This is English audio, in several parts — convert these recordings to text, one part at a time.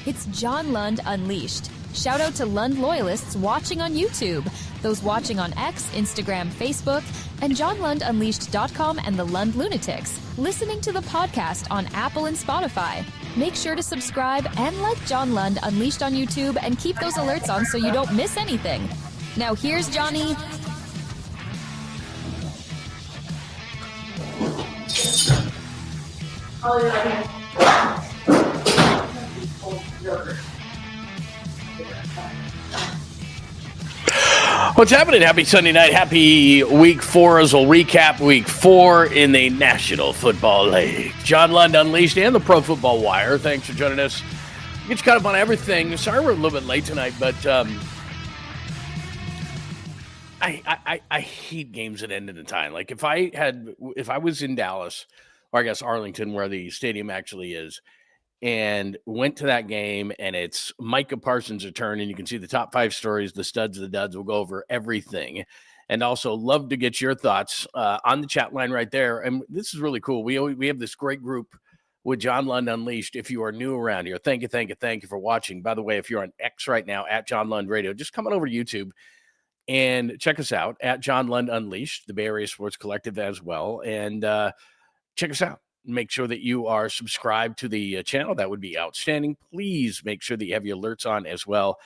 It's John Lund Unleashed. Shout out to Lund loyalists watching on YouTube, those watching on X, Instagram, Facebook, and JohnLundUnleashed.com and the Lund Lunatics, listening to the podcast on Apple and Spotify. Make sure to subscribe and like John Lund Unleashed on YouTube and keep those alerts on so you don't miss anything. Now here's Johnny. What's happening? Happy Sunday night. Happy week 4 as we'll recap week 4 in the National Football League. John Lund Unleashed and the Pro Football Wire. Thanks for joining us. Get you caught up on everything. Sorry we're a little bit late tonight, but I hate games that end in a tie. Like if I was in Dallas, or I guess Arlington, where the stadium actually is, and went to that game, and it's Micah Parsons' return, and you can see the top 5 stories, the studs, the duds. We'll go over everything, and also love to get your thoughts on the chat line right there. And this is really cool. We have this great group with John Lund Unleashed. If you are new around here, thank you for watching. By the way, if you're on X right now at John Lund Radio, just come on over to YouTube and check us out at John Lund Unleashed, the Bay Area Sports Collective as well, and check us out. Make sure that you are subscribed to the channel. That would be outstanding. Please make sure that you have your alerts on as well.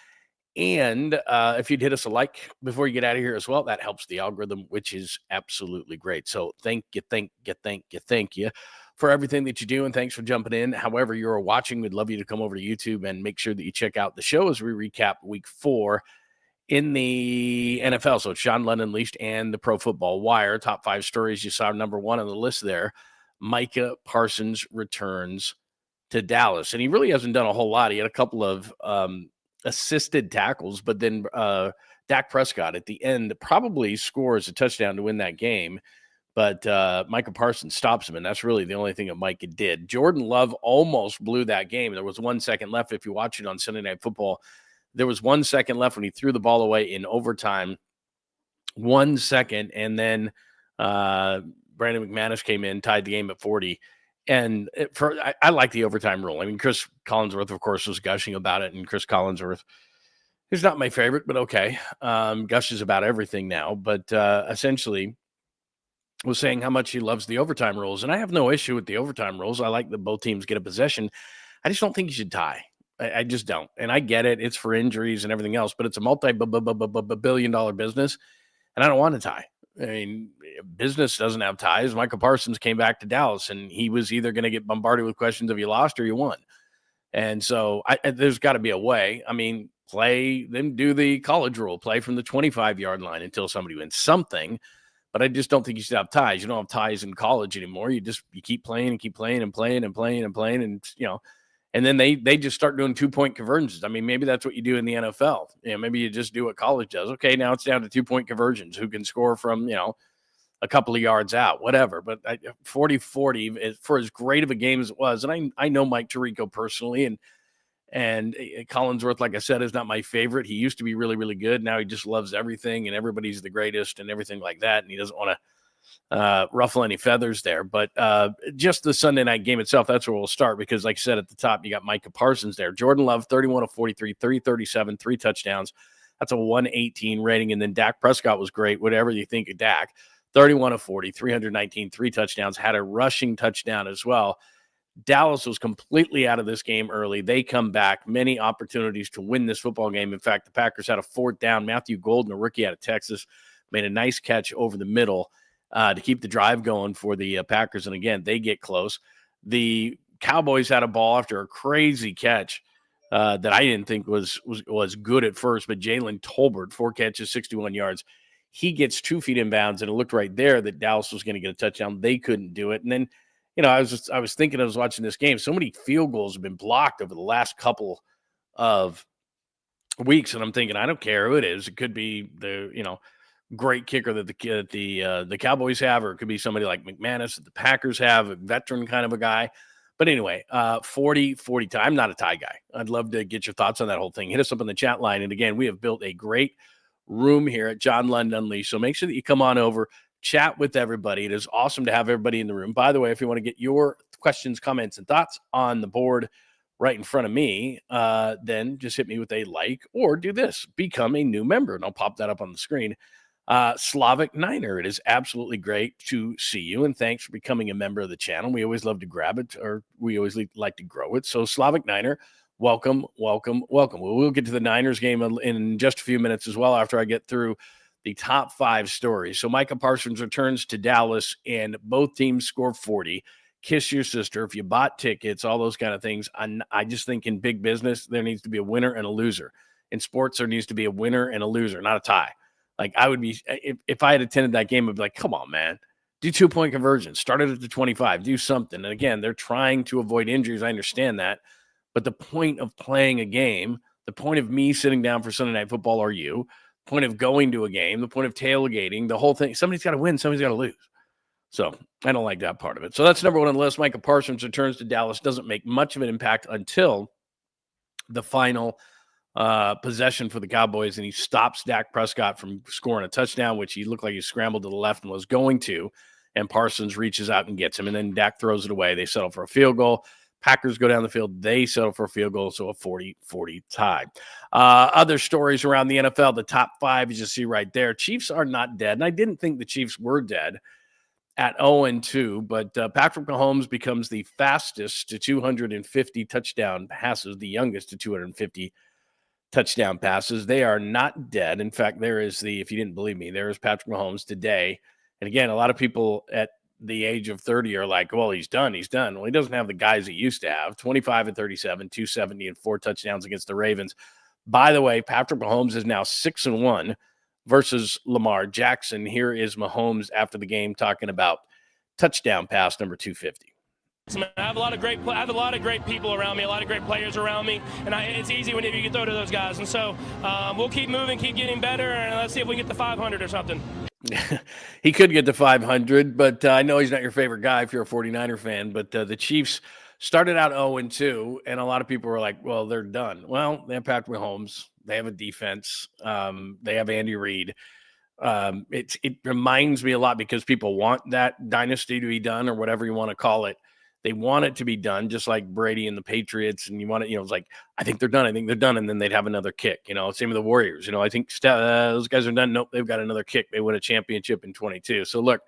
And if you'd hit us a like before you get out of here as well, that helps the algorithm, which is absolutely great. So thank you for everything that you do. And thanks for jumping in. However you're watching, we'd love you to come over to YouTube and make sure that you check out the show as we recap week 4 in the NFL. So it's John Lund Unleashed and the Pro Football Wire. Top 5 stories. You saw number 1 on the list there. Micah Parsons returns to Dallas. And he really hasn't done a whole lot. He had a couple of assisted tackles, but then Dak Prescott at the end probably scores a touchdown to win that game. But Micah Parsons stops him, and that's really the only thing that Micah did. Jordan Love almost blew that game. There was 1 second left. If you watch it on Sunday Night Football, there was 1 second left when he threw the ball away in overtime. 1 second, and then Brandon McManus came in, tied the game at 40. And I like the overtime rule. I mean, Chris Collinsworth, of course, was gushing about it. And Chris Collinsworth is not my favorite, but okay. Gushes about everything now. But essentially was saying how much he loves the overtime rules. And I have no issue with the overtime rules. I like that both teams get a possession. I just don't think you should tie. I just don't. And I get it. It's for injuries and everything else. But it's a multi-billion-dollar business. And I don't want to tie. I mean, business doesn't have ties. Micah Parsons came back to Dallas, and he was either going to get bombarded with questions of you lost or you won. And so there's got to be a way. I mean, then do the college rule, play from the 25-yard line until somebody wins something. But I just don't think you should have ties. You don't have ties in college anymore. You keep playing and keep playing and playing and playing and playing, and and then they just start doing 2-point conversions. I mean, maybe that's what you do in the NFL. Maybe you just do what college does. Okay, now it's down to 2-point conversions. Who can score from, a couple of yards out, whatever. But 40-40, for as great of a game as it was, and I know Mike Tirico personally, and Collinsworth, like I said, is not my favorite. He used to be really, really good. Now he just loves everything, and everybody's the greatest and everything like that, and he doesn't want to ruffle any feathers there. But just the Sunday night game itself, that's where we'll start, because like I said at the top, you got Micah Parsons there. Jordan Love, 31 of 43, 337, 3 touchdowns. That's a 118 rating. And then Dak Prescott was great, whatever you think of Dak. 31 of 40, 319, 3 touchdowns, had a rushing touchdown as well. Dallas was completely out of this game early. They come back, many opportunities to win this football game. In fact, the Packers had a 4th down. Matthew Golden, a rookie out of Texas, made a nice catch over the middle to keep the drive going for the Packers. And again, they get close. The Cowboys had a ball after a crazy catch that I didn't think was good at first, but Jalen Tolbert, 4 catches, 61 yards. He gets 2 feet inbounds, and it looked right there that Dallas was going to get a touchdown. They couldn't do it. And then, I was thinking, I was watching this game, so many field goals have been blocked over the last couple of weeks, and I'm thinking, I don't care who it is. It could be the, great kicker that the Cowboys have, or it could be somebody like McManus that the Packers have, a veteran kind of a guy. But anyway, 40-40 tie. I'm not a tie guy. I'd love to get your thoughts on that whole thing. Hit us up on the chat line. And again, we have built a great room here at John Lund Unleashed. So make sure that you come on over, chat with everybody. It is awesome to have everybody in the room. By the way, if you want to get your questions, comments, and thoughts on the board right in front of me, then just hit me with a like or do this, become a new member, and I'll pop that up on the screen. Slavic Niner, it is absolutely great to see you, and thanks for becoming a member of the channel. We always love to grab it, or we always like to grow it. So Slavic Niner, welcome, welcome, welcome. We'll get to the Niners game in just a few minutes as well after I get through the top 5 stories. So Micah Parsons returns to Dallas, and both teams score 40. Kiss your sister. If you bought tickets, all those kind of things. I just think in big business, there needs to be a winner and a loser. In sports, there needs to be a winner and a loser, not a tie. Like I would be, if I had attended that game, I'd be like, come on, man, do 2-point conversions, start it at the 25, do something. And again, they're trying to avoid injuries. I understand that. But the point of playing a game, the point of me sitting down for Sunday Night Football, or you, the point of going to a game, the point of tailgating, the whole thing, somebody's got to win, somebody's got to lose. So I don't like that part of it. So that's number 1 on the list. Micah Parsons returns to Dallas, doesn't make much of an impact until the final possession for the Cowboys, and he stops Dak Prescott from scoring a touchdown, which he looked like he scrambled to the left and was going to, and Parsons reaches out and gets him, and then Dak throws it away. They settle for a field goal. Packers go down the field. They settle for a field goal, so a 40-40 tie. Other stories around the NFL, the top 5, as you see right there. Chiefs are not dead, and I didn't think the Chiefs were dead at 0-2, but Patrick Mahomes becomes the fastest to 250 touchdown passes, the youngest to 250 touchdown passes. They are not dead. In fact, there is if you didn't believe me, there is Patrick Mahomes today. And again, a lot of people at the age of 30 are like, well, he's done. He's done. Well, he doesn't have the guys he used to have. 25 and 37, 270 and 4 touchdowns against the Ravens. By the way, Patrick Mahomes is now 6-1 versus Lamar Jackson. Here is Mahomes after the game talking about touchdown pass number 250. I have a lot of great people around me, a lot of great players around me, and it's easy whenever you can throw to those guys. And so we'll keep moving, keep getting better, and let's see if we get to 500 or something. He could get to 500, but I know he's not your favorite guy if you're a 49er fan. But the Chiefs started out 0-2, and a lot of people were like, well, they're done. Well, they have Patrick Mahomes. They have a defense. They have Andy Reid. It reminds me a lot because people want that dynasty to be done, or whatever you want to call it. They want it to be done, just like Brady and the Patriots. And you want it, it's like, I think they're done. I think they're done. And then they'd have another kick, same with the Warriors. I think those guys are done. Nope, they've got another kick. They win a championship in 22. So look,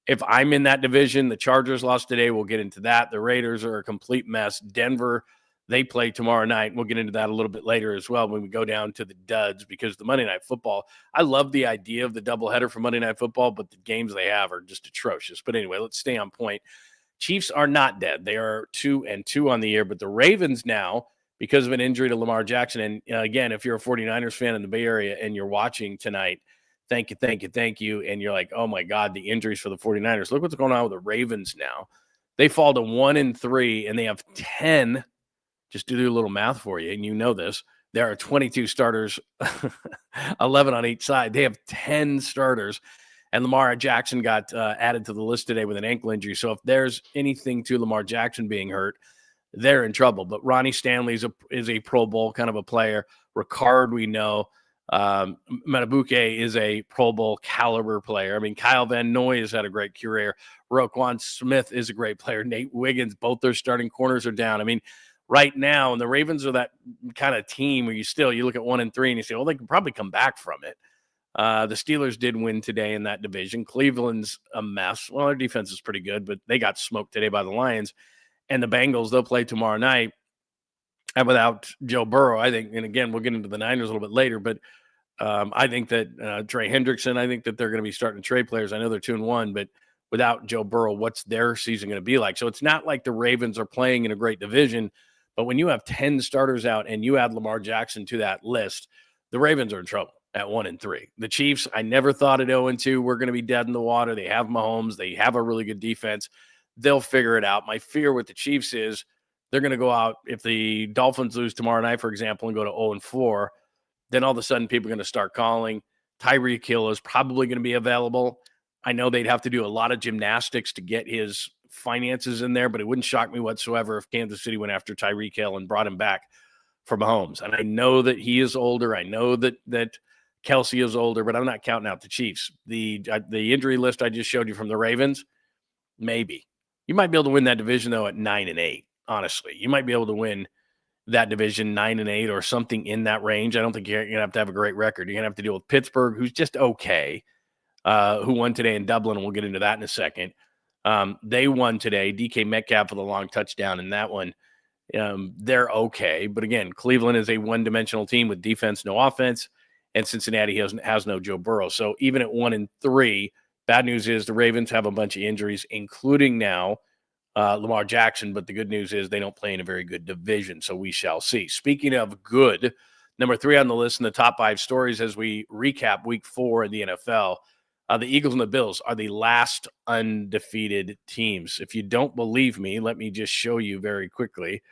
if I'm in that division, the Chargers lost today. We'll get into that. The Raiders are a complete mess. Denver, they play tomorrow night. We'll get into that a little bit later as well when we go down to the duds, because the Monday Night Football, I love the idea of the doubleheader for Monday Night Football, but the games they have are just atrocious. But anyway, let's stay on point. Chiefs are not dead. They are 2-2 on the year, but the Ravens now, because of an injury to Lamar Jackson, and again, if you're a 49ers fan in the Bay Area and you're watching tonight, thank you, and you're like, oh my God, the injuries for the 49ers. Look what's going on with the Ravens now. They fall to 1-3, and they have 10, just to do a little math for you, and you know this, there are 22 starters, 11 on each side. They have 10 starters. And Lamar Jackson got added to the list today with an ankle injury. So if there's anything to Lamar Jackson being hurt, they're in trouble. But Ronnie Stanley is a Pro Bowl kind of a player. Ricard, we know. Matabuke is a Pro Bowl caliber player. I mean, Kyle Van Noy has had a great career. Roquan Smith is a great player. Nate Wiggins, both their starting corners are down. I mean, right now, and the Ravens are that kind of team where you look at 1-3 and you say, well, they can probably come back from it. The Steelers did win today in that division. Cleveland's a mess. Well, their defense is pretty good, but they got smoked today by the Lions. And the Bengals, they'll play tomorrow night. And without Joe Burrow, I think, and again, we'll get into the Niners a little bit later, but I think that Trey Hendrickson, I think that they're going to be starting to trade players. I know they're 2-1, but without Joe Burrow, what's their season going to be like? So it's not like the Ravens are playing in a great division, but when you have 10 starters out and you add Lamar Jackson to that list, the Ravens are in trouble at 1-3. The Chiefs, I never thought at 0-2 we're going to be dead in the water. They have Mahomes. They have a really good defense. They'll figure it out. My fear with the Chiefs is they're going to go out, if the Dolphins lose tomorrow night, for example, and go to 0-4, then all of a sudden people are going to start calling. Tyreek Hill is probably going to be available. I know they'd have to do a lot of gymnastics to get his finances in there, but it wouldn't shock me whatsoever if Kansas City went after Tyreek Hill and brought him back for Mahomes. And I know that he is older. I know that Kelsey is older, but I'm not counting out the Chiefs. The injury list I just showed you from the Ravens, maybe. You might be able to win that division, though, at 9-8. honestly. You might be able to win that division 9-8 or something in that range. I don't think you're going to have a great record. You're going to have to deal with Pittsburgh, who's just okay, who won today in Dublin, and we'll get into that in a second. They won today. DK Metcalf with a long touchdown in that one. They're okay. But again, Cleveland is a one-dimensional team with defense, no offense, and Cincinnati has no Joe Burrow. So even at 1-3, bad news is the Ravens have a bunch of injuries, including now Lamar Jackson. But the good news is they don't play in a very good division, so we shall see. Speaking of good, number 3 on the list in the top 5 stories as we recap week 4 in the NFL, the Eagles and the Bills are the last undefeated teams. If you don't believe me, let me just show you very quickly.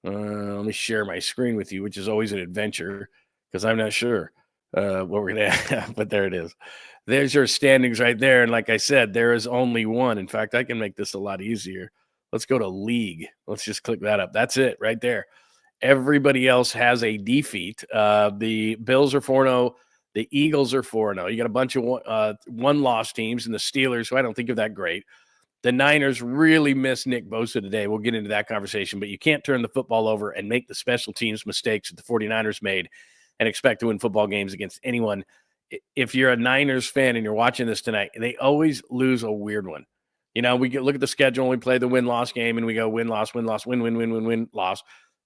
Let me share my screen with you, which is always an adventure because I'm not sure what we're going to have, but there it is. There's your standings right there. And like I said, there is only one. In fact, I can make this a lot easier. Let's go to league. Let's just click that up. That's it right there. Everybody else has a defeat. The Bills are 4-0. The Eagles are 4-0. You got a bunch of one-loss teams, and the Steelers, who I don't think of that great. The Niners really missed Nick Bosa today. We'll get into that conversation, but you can't turn the football over and make the special teams mistakes that the 49ers made and expect to win football games against anyone. If you're a Niners fan and you're watching this tonight, they always lose a weird one. You know, look at the schedule, and we play the win-loss game, and we go win-loss, win-loss, win-win, loss.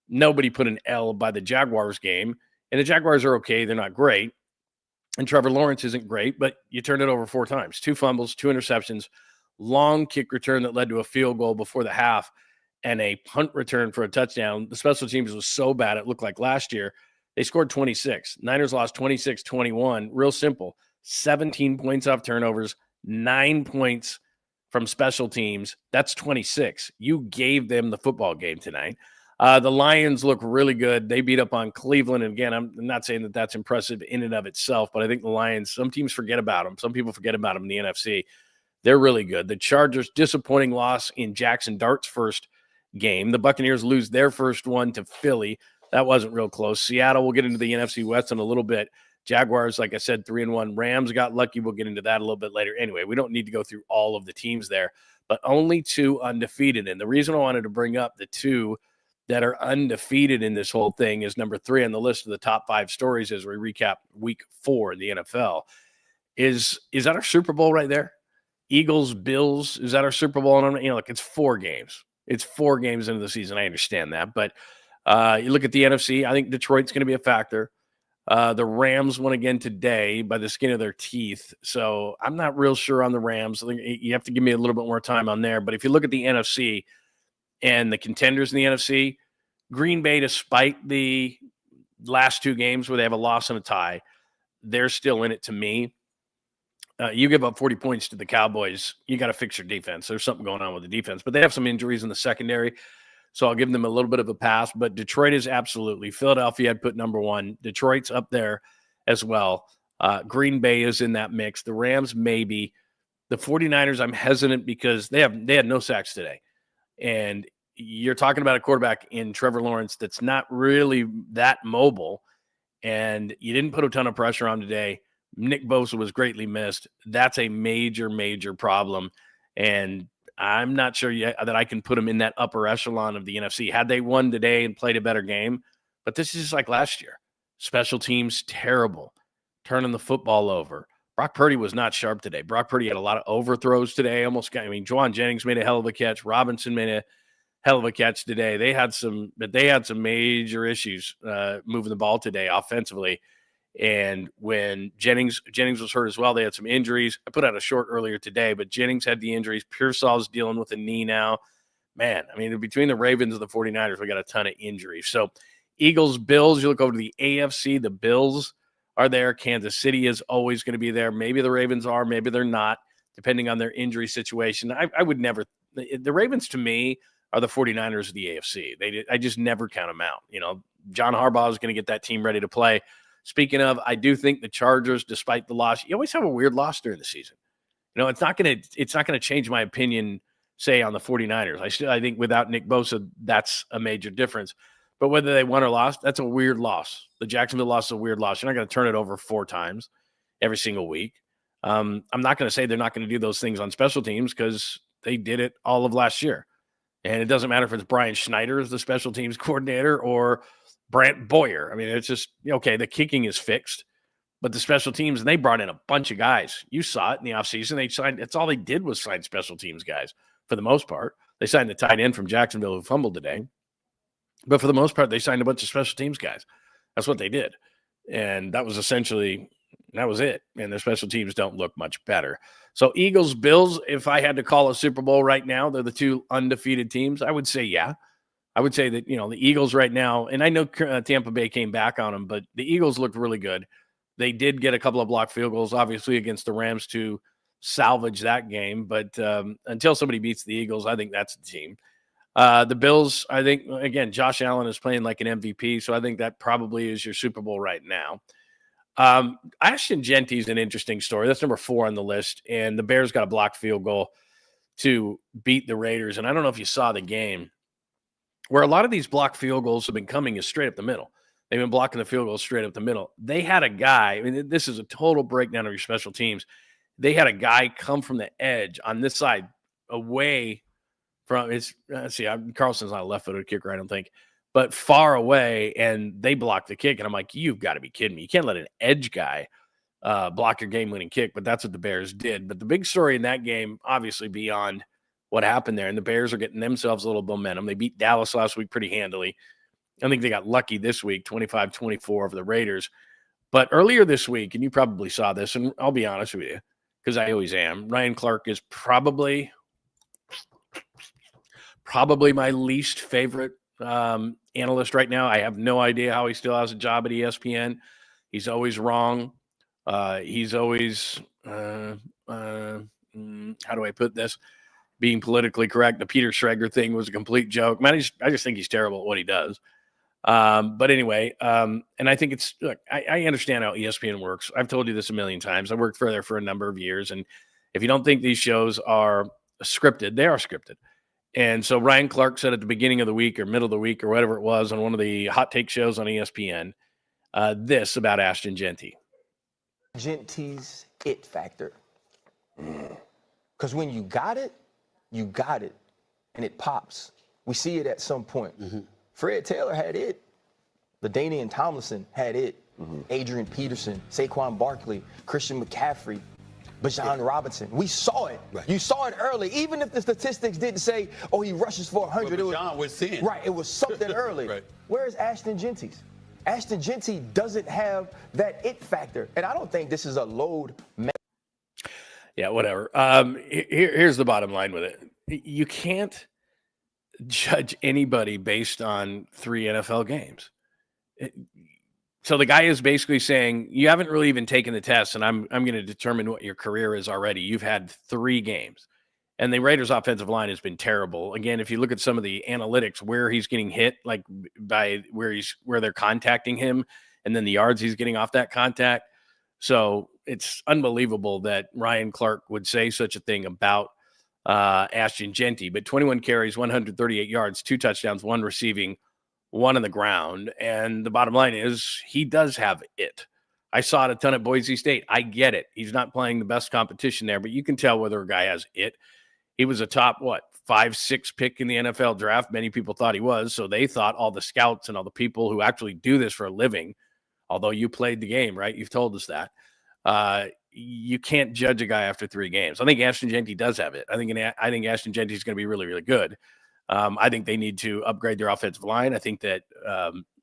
Nobody put an L by the Jaguars game, and the Jaguars are okay. They're not great, and Trevor Lawrence isn't great, but you turned it over 4 times. 2 fumbles, 2 interceptions, long kick return that led to a field goal before the half, and a punt return for a touchdown. The special teams was so bad it looked like last year. They scored 26. Niners lost 26-21. Real simple. 17 points off turnovers, 9 points from special teams. That's 26. You gave them the football game tonight. The Lions look really good. They beat up on Cleveland. And again, I'm not saying that that's impressive in and of itself, but I think the Lions, some teams forget about them. Some people forget about them in the NFC. They're really good. The Chargers, disappointing loss in Jackson Dart's first game. The Buccaneers lose their first one to Philly. That wasn't real close. Seattle, we'll get into the NFC West in a little bit. Jaguars, like I said, 3-1. Rams got lucky. We'll get into that a little bit later. Anyway, we don't need to go through all of the teams there, but only 2 undefeated. And the reason I wanted to bring up the 2 that are undefeated in this whole thing is number 3 on the list of the top 5 stories as we recap week 4 in the NFL. Is that our Super Bowl right there? Eagles, Bills, is that our Super Bowl? And look, it's 4 games. It's 4 games into the season. I understand that. But you look at the NFC, I think Detroit's going to be a factor. The Rams won again today by the skin of their teeth. So I'm not real sure on the Rams. I think you have to give me a little bit more time on there. But if you look at the NFC and the contenders in the NFC, Green Bay, despite the last 2 games where they have a loss and a tie, they're still in it to me. You give up 40 points to the Cowboys, you got to fix your defense. There's something going on with the defense, but they have some injuries in the secondary, so I'll give them a little bit of a pass. But Detroit is absolutely. Philadelphia had put number 1. Detroit's up there as well. Green Bay is in that mix. The Rams maybe. The 49ers, I'm hesitant because they had no sacks today. And you're talking about a quarterback in Trevor Lawrence that's not really that mobile, and you didn't put a ton of pressure on today. Nick Bosa was greatly missed. That's a major, major problem. And I'm not sure yet that I can put them in that upper echelon of the NFC. Had they won today and played a better game, but this is just like last year. Special teams, terrible. Turning the football over. Brock Purdy was not sharp today. Brock Purdy had a lot of overthrows today. Juwan Jennings made a hell of a catch. Robinson made a hell of a catch today. They had some major issues moving the ball today offensively. And when Jennings was hurt as well, they had some injuries. I put out a short earlier today, but Jennings had the injuries. Pearsall's dealing with a knee now. Man, between the Ravens and the 49ers, we got a ton of injuries. So Eagles, Bills, you look over to the AFC, the Bills are there. Kansas City is always going to be there. Maybe the Ravens are, maybe they're not, depending on their injury situation. I would never – the Ravens, to me, are the 49ers of the AFC. I just never count them out. John Harbaugh is going to get that team ready to play. Speaking of, I do think the Chargers, despite the loss, you always have a weird loss during the season. It's not going to change my opinion, say, on the 49ers. I think without Nick Bosa, that's a major difference. But whether they won or lost, that's a weird loss. The Jacksonville loss is a weird loss. You're not going to turn it over 4 times every single week. I'm not going to say they're not going to do those things on special teams because they did it all of last year. And it doesn't matter if it's Brian Schneider as the special teams coordinator or Brant Boyer. I mean, it's just, okay, the kicking is fixed, but the special teams, and they brought in a bunch of guys. You saw it in the offseason. They signed, that's all they did was sign special teams guys for the most part. They signed the tight end from Jacksonville who fumbled today. But for the most part, they signed a bunch of special teams guys. That's what they did. And that was essentially, that was it. And their special teams don't look much better. So Eagles, Bills, if I had to call a Super Bowl right now, they're the two undefeated teams. I would say, yeah. I would say that, the Eagles right now, and I know Tampa Bay came back on them, but the Eagles looked really good. They did get a couple of blocked field goals, obviously, against the Rams to salvage that game. But until somebody beats the Eagles, I think that's the team. The Bills, I think, again, Josh Allen is playing like an MVP, so I think that probably is your Super Bowl right now. Ashton Jeanty is an interesting story. That's number 4 on the list, and the Bears got a blocked field goal to beat the Raiders. And I don't know if you saw the game where a lot of these blocked field goals have been coming is straight up the middle. They've been blocking the field goals straight up the middle. They had a guy, I mean, this is a total breakdown of your special teams. They had a guy come from the edge on this side away from Carlson's not a left-footed kicker, I don't think, but far away, and they blocked the kick. And I'm like, you've got to be kidding me. You can't let an edge guy block your game-winning kick, but that's what the Bears did. But the big story in that game, obviously beyond what happened there, and the Bears are getting themselves a little momentum. They beat Dallas last week pretty handily. I think they got lucky this week, 25-24 over the Raiders. But earlier this week, and you probably saw this, and I'll be honest with you, because I always am, Ryan Clark is probably my least favorite analyst right now. I have no idea how he still has a job at ESPN. He's always wrong. He's always, how do I put this? Being politically correct. The Peter Schrager thing was a complete joke. Man, I just think he's terrible at what he does. But anyway, and I think look, I understand how ESPN works. I've told you this a million times. I worked there for a number of years. And if you don't think these shows are scripted, they are scripted. And so Ryan Clark said at the beginning of the week or middle of the week or whatever it was on one of the hot take shows on ESPN, this about Ashton Jeanty. Jeanty's it factor. Because when you got it, and it pops. We see it at some point. Mm-hmm. Fred Taylor had it. LaDainian Tomlinson had it. Mm-hmm. Adrian Peterson, Saquon Barkley, Christian McCaffrey, Bijan Robinson. We saw it. Right. You saw it early. Even if the statistics didn't say, oh, he rushes for 100. Well, Bijan was thin. Right, it was something early. Right. Where's Ashton Jeanty's? Ashton Jeanty doesn't have that it factor. And I don't think this is a load. Yeah, whatever. Here's the bottom line with it. You can't judge anybody based on 3 NFL games. So the guy is basically saying, you haven't really even taken the test, and I'm going to determine what your career is already. You've had 3 games. And the Raiders' offensive line has been terrible. Again, if you look at some of the analytics, where he's getting hit, like by where they're contacting him, and then the yards he's getting off that contact. So it's unbelievable that Ryan Clark would say such a thing about Ashton Jeanty. But 21 carries, 138 yards, 2 touchdowns, 1 receiving, 1 on the ground. And the bottom line is he does have it. I saw it a ton at Boise State. I get it. He's not playing the best competition there, but you can tell whether a guy has it. He was a top, 5-6 pick in the NFL draft. Many people thought he was. So they thought, all the scouts and all the people who actually do this for a living, although you played the game, right? You've told us that. You can't judge a guy after 3 games. I think Ashton Jeanty does have it. I think Ashton Jeanty is going to be really, really good. I think they need to upgrade their offensive line. I think that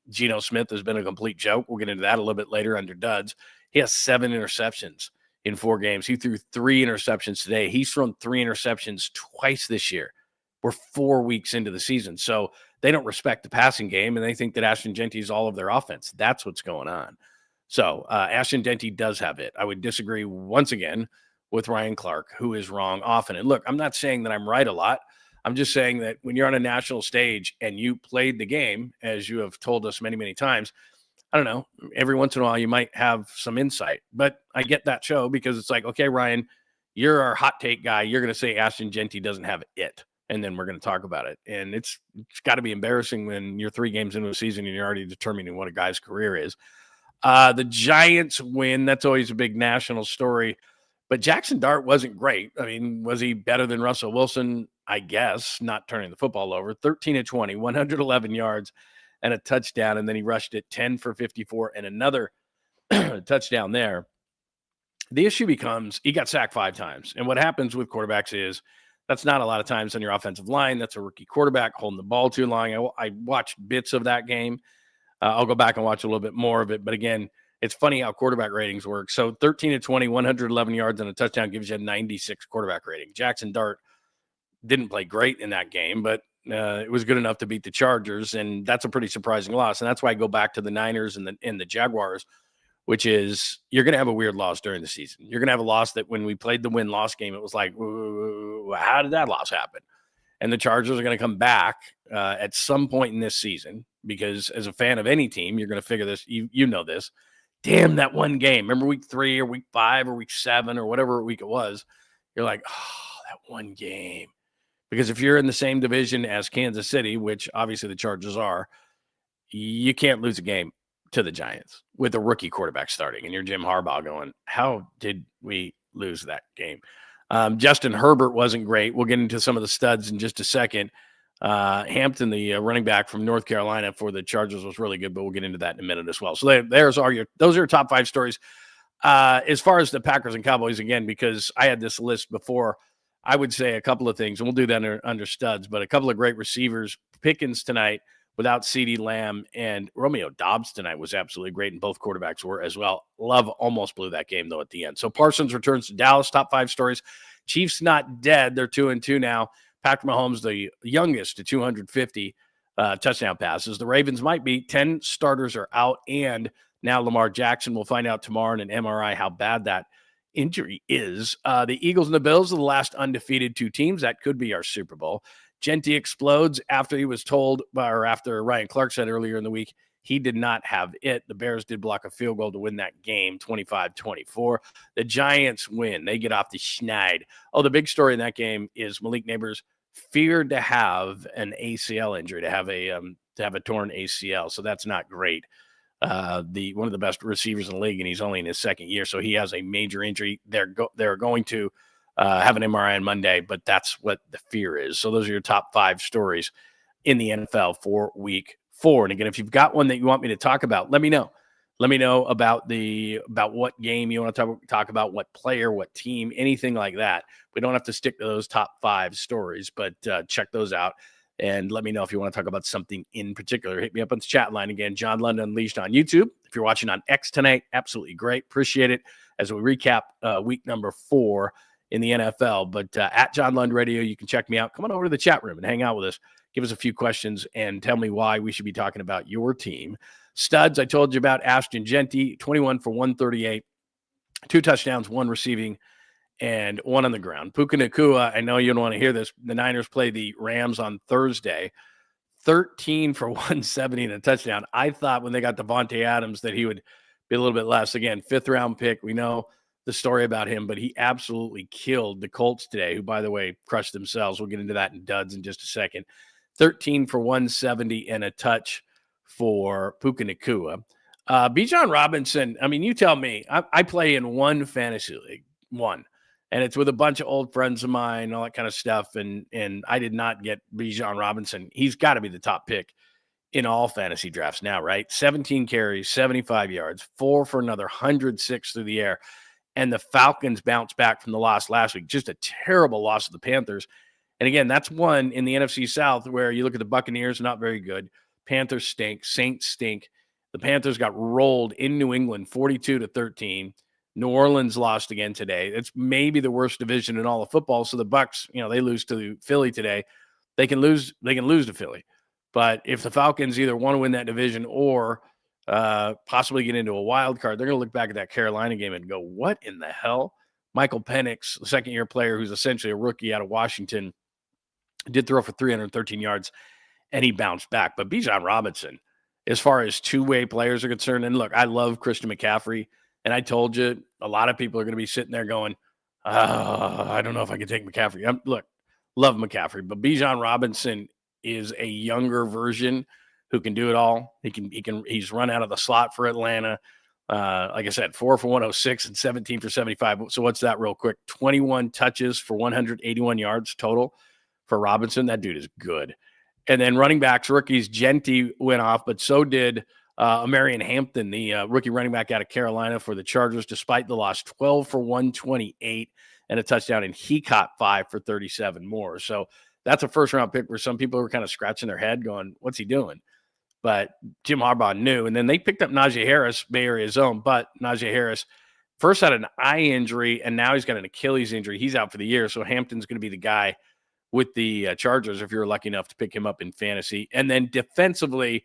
Geno Smith has been a complete joke. We'll get into that a little bit later under Duds. He has 7 interceptions in 4 games. He threw 3 interceptions today. He's thrown 3 interceptions twice this year. We're 4 weeks into the season. So they don't respect the passing game, and they think that Ashton Jeanty is all of their offense. That's what's going on. So Ashton Jeanty does have it. I would disagree once again with Ryan Clark, who is wrong often. And look, I'm not saying that I'm right a lot. I'm just saying that when you're on a national stage and you played the game, as you have told us many, many times, I don't know, every once in a while you might have some insight. But I get that show because it's like, okay, Ryan, you're our hot take guy. You're going to say Ashton Jeanty doesn't have it. And then we're going to talk about it. And it's got to be embarrassing when you're 3 games into a season and you're already determining what a guy's career is. The Giants win. That's always a big national story. But Jackson Dart wasn't great. I mean, was he better than Russell Wilson? I guess, not turning the football over. 13 of 20, 111 yards and a touchdown. And then he rushed it 10 for 54 and another touchdown there. The issue becomes he got sacked 5 times. And what happens with quarterbacks is that's not a lot of times on your offensive line. That's a rookie quarterback holding the ball too long. I watched bits of that game. I'll go back and watch a little bit more of it. But again, it's funny how quarterback ratings work. So 13 of 20, 111 yards and a touchdown gives you a 96 quarterback rating. Jackson Dart didn't play great in that game, but it was good enough to beat the Chargers. And that's a pretty surprising loss. And that's why I go back to the Niners and the Jaguars, which is you're going to have a weird loss during the season. You're going to have a loss that when we played the win-loss game, it was like, how did that loss happen? And the Chargers are going to come back at some point in this season because as a fan of any team, you're going to figure this. You know this. Damn, that one game. Remember week 3 or week 5 or week 7 or whatever week it was? You're like, oh, that one game. Because if you're in the same division as Kansas City, which obviously the Chargers are, you can't lose a game to the Giants with a rookie quarterback starting. And you're Jim Harbaugh going, how did we lose that game? Justin Herbert wasn't great. We'll get into some of the studs in just a second. Hampton, the running back from North Carolina for the Chargers, was really good, but we'll get into that in a minute as well. So those are your top 5 stories. As far as the Packers and Cowboys, again, because I had this list before, I would say a couple of things, and we'll do that under studs, but a couple of great receivers. Pickens tonight without CeeDee Lamb, and Romeo Doubs tonight was absolutely great, and both quarterbacks were as well. Love almost blew that game, though, at the end. So Parsons returns to Dallas, top 5 stories. Chiefs not dead. They're 2-2 now. Patrick Mahomes, the youngest to 250 touchdown passes. The Ravens might be. 10 starters are out, and now Lamar Jackson. We'll find out tomorrow in an MRI how bad that injury is. The Eagles and the Bills are the last undefeated 2 teams. That could be our Super Bowl. Genti explodes after he was told, or after Ryan Clark said earlier in the week, he did not have it. The Bears did block a field goal to win that game, 25-24. The Giants win. They get off the schneid. Oh, the big story in that game is Malik Neighbors feared to have an ACL injury, to have a torn ACL. So that's not great. One of the best receivers in the league, and he's only in his 2nd year, so he has a major injury. They're going to have an MRI on Monday, but that's what the fear is. So those are your top 5 stories in the NFL for week 4. And again, if you've got one that you want me to talk about, let me know. Let me know about what game you want to talk about, what player, what team, anything like that. We don't have to stick to those top 5 stories, but check those out. And let me know if you want to talk about something in particular. Hit me up on the chat line again, John Lund Unleashed on YouTube. If you're watching on X tonight, absolutely great. Appreciate it as we recap week number 4 in the NFL. But at John Lund Radio, you can check me out. Come on over to the chat room and hang out with us. Give us a few questions and tell me why we should be talking about your team. Studs, I told you about Ashton Genti, 21 for 138, 2 touchdowns, 1 receiving, and 1 on the ground. Puka Nacua, I know you don't want to hear this. The Niners play the Rams on Thursday. 13 for 170 and a touchdown. I thought when they got Devontae Adams that he would be a little bit less. Again, 5th-round pick. We know the story about him, but he absolutely killed the Colts today, who, by the way, crushed themselves. We'll get into that in duds in just a second. 13 for 170 and a touch for Puka Nacua. Bijan Robinson, I mean, you tell me. I play in one fantasy league, one. And it's with a bunch of old friends of mine, all that kind of stuff. And I did not get Bijan Robinson. He's got to be the top pick in all fantasy drafts now, right? 17 carries, 75 yards, 4 for another 106 through the air. And the Falcons bounced back from the loss last week. Just a terrible loss to the Panthers. And again, that's one in the NFC South where you look at the Buccaneers, not very good. Panthers stink. Saints stink. The Panthers got rolled in New England, 42-13. New Orleans lost again today. It's maybe the worst division in all of football. So the Bucs, they lose to Philly today. They can lose to Philly. But if the Falcons either want to win that division or possibly get into a wild card, they're going to look back at that Carolina game and go, what in the hell? Michael Penix, the second-year player who's essentially a rookie out of Washington, did throw for 313 yards, and he bounced back. But Bijan Robinson, as far as two-way players are concerned, and look, I love Christian McCaffrey, and I told you a lot of people are going to be sitting there going, I don't know if I can take McCaffrey. Look, love McCaffrey, but Bijan Robinson is a younger version who can do it all. He's run out of the slot for Atlanta. Like I said, 4 for 106 and 17 for 75. So what's that real quick? 21 touches for 181 yards total. for Robinson. That dude is good. And then running backs, rookies, Genty went off, but so did Marion Hampton, the rookie running back out of Carolina for the Chargers, despite the loss, 12 for 128 and a touchdown, and he caught 5 for 37 more. So that's a first-round pick where some people were kind of scratching their head going, what's he doing? But Jim Harbaugh knew. And then they picked up Najee Harris, Bay Area's own, but Najee Harris first had an eye injury, and now he's got an Achilles injury. He's out for the year, so Hampton's going to be the guy with the Chargers if you're lucky enough to pick him up in fantasy. And then defensively,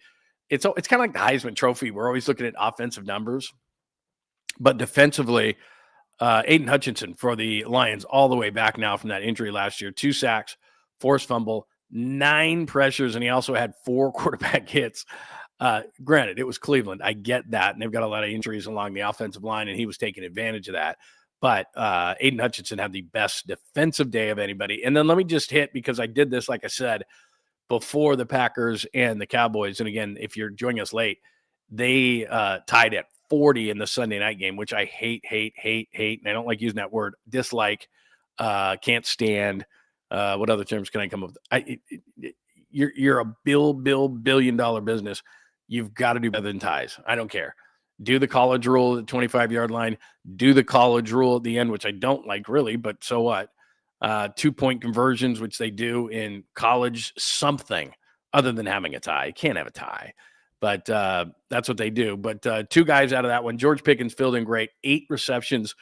it's kind of like the Heisman Trophy. We're always looking at offensive numbers. But defensively, Aiden Hutchinson for the Lions all the way back now from that injury last year. 2 sacks, forced fumble, 9 pressures, and he also had 4 quarterback hits. Granted, it was Cleveland. I get that, and they've got a lot of injuries along the offensive line, and he was taking advantage of that. But Aiden Hutchinson had the best defensive day of anybody. And then let me just hit, because I did this, like I said, before the Packers and the Cowboys. And again, if you're joining us late, they tied at 40 in the Sunday night game, which I hate. And I don't like using that word. Dislike, can't stand. What other terms can I come up with? You're a billion-dollar business. You've got to do better than ties. I don't care. Do the college rule at the 25-yard line. Do the college rule at the end, which I don't like really, but so what? 2-point conversions, which they do in college, something other than having a tie. You can't have a tie, but that's what they do. But 2 guys out of that one. George Pickens filled in great. 8 receptions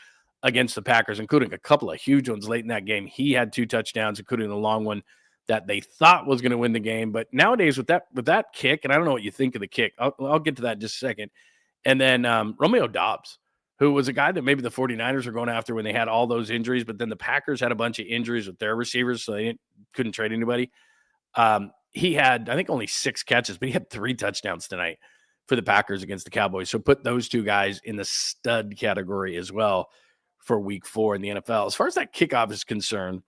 against the Packers, including a couple of huge ones late in that game. He had 2 touchdowns, including the long one that they thought was going to win the game. But nowadays with that kick, and I don't know what you think of the kick. I'll get to that in just a second. And then Romeo Doubs, who was a guy that maybe the 49ers were going after when they had all those injuries, but then the Packers had a bunch of injuries with their receivers, so they couldn't trade anybody. He had, I think, only 6 catches, but he had 3 touchdowns tonight for the Packers against the Cowboys. So put those 2 guys in the stud category as well for week 4 in the NFL. As far as that kickoff is concerned,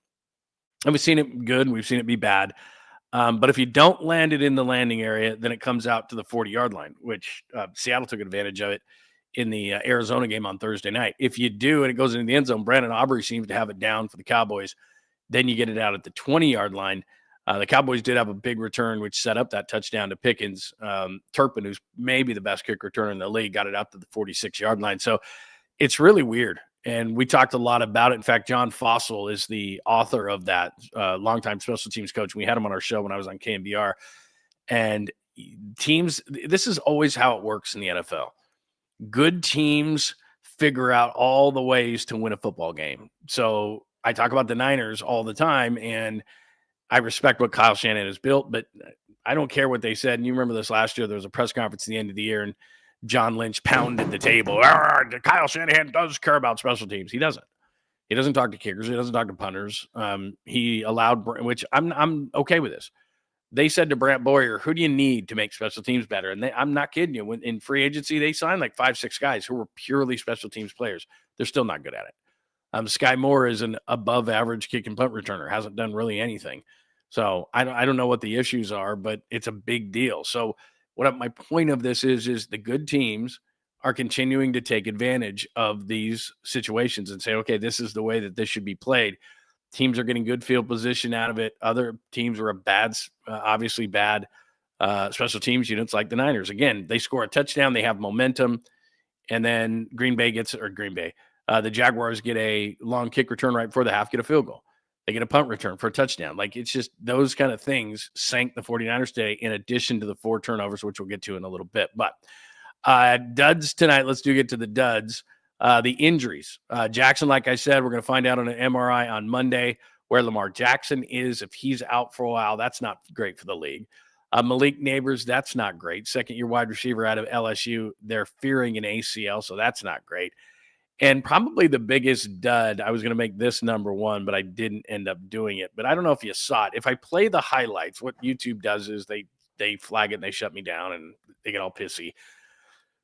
and we've seen it good, we've seen it be bad. But if you don't land it in the landing area, then it comes out to the 40-yard line, which Seattle took advantage of it in the Arizona game on Thursday night. If you do, and it goes into the end zone, Brandon Aubrey seems to have it down for the Cowboys. Then you get it out at the 20-yard line. The Cowboys did have a big return, which set up that touchdown to Pickens. Turpin, who's maybe the best kick returner in the league, got it out to the 46-yard line. So it's really weird. And we talked a lot about it. In fact, John Fossil is the author of that, longtime special teams coach. We had him on our show when I was on KMBR. And teams, this is always how it works in the NFL. Good teams figure out all the ways to win a football game. So I talk about the Niners all the time, and I respect what Kyle Shanahan has built, but I don't care what they said. And you remember this last year, there was a press conference at the end of the year, and John Lynch pounded the table. Kyle Shanahan does care about special teams. He doesn't. He doesn't talk to kickers. He doesn't talk to punters. He allowed, which I'm okay with this. They said to Brant Boyer, who do you need to make special teams better? And I'm not kidding you. When in free agency, they signed like 5-6 guys who were purely special teams players. They're still not good at it. Sky Moore is an above average kick and punt returner. Hasn't done really anything. So I don't know what the issues are, but it's a big deal. So my point of this is the good teams are continuing to take advantage of these situations and say, okay, this is the way that this should be played. Teams are getting good field position out of it. Other teams are obviously bad special teams units like the Niners. Again, they score a touchdown, they have momentum, and then the Jaguars get a long kick return right before the half, get a field goal. They get a punt return for a touchdown. Like, it's just those kind of things sank the 49ers today, in addition to the 4 turnovers, which we'll get to in a little bit. But duds tonight, let's get to the duds. The injuries. Jackson, like I said, we're going to find out on an MRI on Monday where Lamar Jackson is. If he's out for a while, that's not great for the league. Malik Neighbors, that's not great. Second-year wide receiver out of LSU. They're fearing an ACL, so that's not great. And probably the biggest dud, I was going to make this number 1, but I didn't end up doing it. But I don't know if you saw it. If I play the highlights, what YouTube does is they flag it and they shut me down and they get all pissy.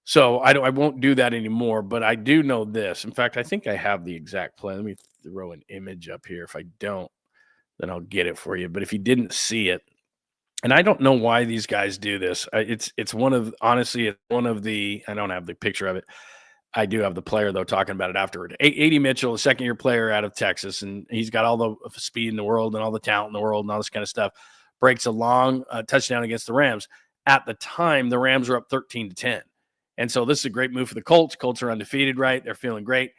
So I won't do that anymore, but I do know this. In fact, I think I have the exact play. Let me throw an image up here. If I don't, then I'll get it for you. But if you didn't see it, and I don't know why these guys do this. It's one of the, I don't have the picture of it. I do have the player, though, talking about it afterward. A.D. Mitchell, a second-year player out of Texas, and he's got all the speed in the world and all the talent in the world and all this kind of stuff, breaks a long touchdown against the Rams. At the time, the Rams were up 13-10. And so this is a great move for the Colts. Colts are undefeated, right? They're feeling great.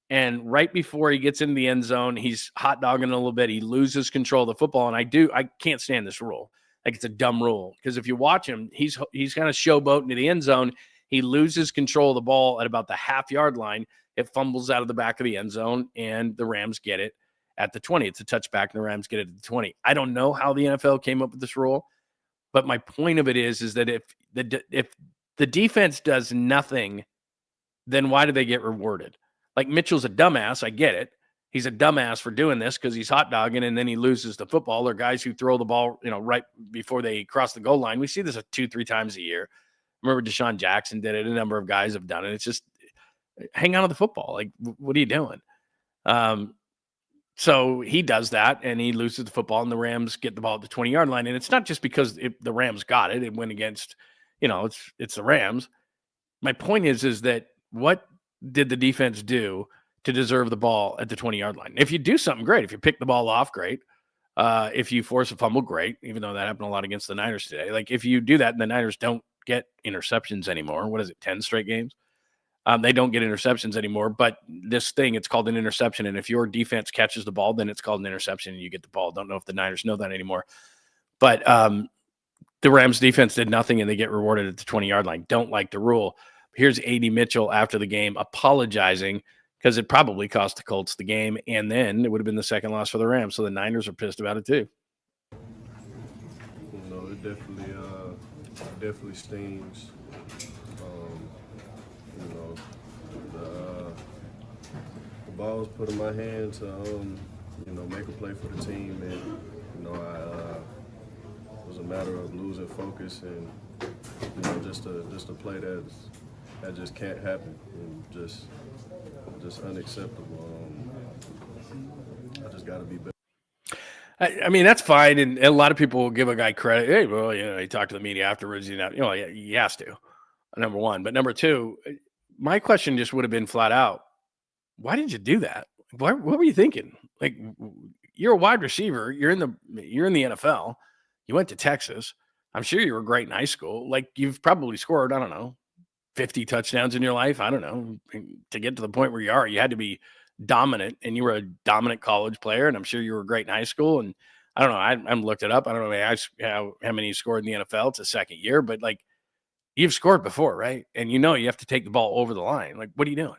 And right before he gets into the end zone, he's hot dogging a little bit. He loses control of the football. And I can't stand this rule. Like, it's a dumb rule. Because if you watch him, he's kind of showboating to the end zone. He loses control of the ball at about the half-yard line. It fumbles out of the back of the end zone, and the Rams get it at the 20. It's a touchback, and the Rams get it at the 20. I don't know how the NFL came up with this rule, but my point of it is that if the defense does nothing, then why do they get rewarded? Like, Mitchell's a dumbass. I get it. He's a dumbass for doing this because he's hot dogging, and then he loses the football. Or guys who throw the ball, right before they cross the goal line. We see this 2-3 times a year. Remember Deshaun Jackson did it. A number of guys have done it. It's just hang on to the football. Like, what are you doing? So he does that, and he loses the football, and the Rams get the ball at the 20-yard line. And it's not just because the Rams got it. It went against, it's the Rams. My point is that what did the defense do to deserve the ball at the 20-yard line? If you do something, great. If you pick the ball off, great. If you force a fumble, great, even though that happened a lot against the Niners today. Like, if you do that and the Niners don't get interceptions anymore, what is it, 10 straight games? They don't get interceptions anymore, but this thing, it's called an interception. And if your defense catches the ball, then it's called an interception and you get the ball. Don't know if the Niners know that anymore. But the Rams defense did nothing and they get rewarded at the 20-yard line. Don't like the rule. Here's A.D. Mitchell after the game apologizing because it probably cost the Colts the game, and then it would have been the second loss for the Rams. So the Niners are pissed about it too. It definitely stings. The ball was put in my hand to, make a play for the team, and it was a matter of losing focus and just a play that just can't happen, and just unacceptable. I just got to be better. I mean, that's fine, and a lot of people will give a guy credit. Hey, well, he talked to the media afterwards. He has to, number one. But number two, my question just would have been flat out, why did you do that? What were you thinking? Like, you're a wide receiver. You're in the NFL. You went to Texas. I'm sure you were great in high school. Like, you've probably scored, I don't know, 50 touchdowns in your life. I don't know. To get to the point where you are, you had to be dominant, and you were a dominant college player, and I'm sure you were great in high school. And I don't know, I looked it up. I don't know how many you scored in the NFL. It's a second year, but like, you've scored before, right? And you have to take the ball over the line. Like, what are you doing?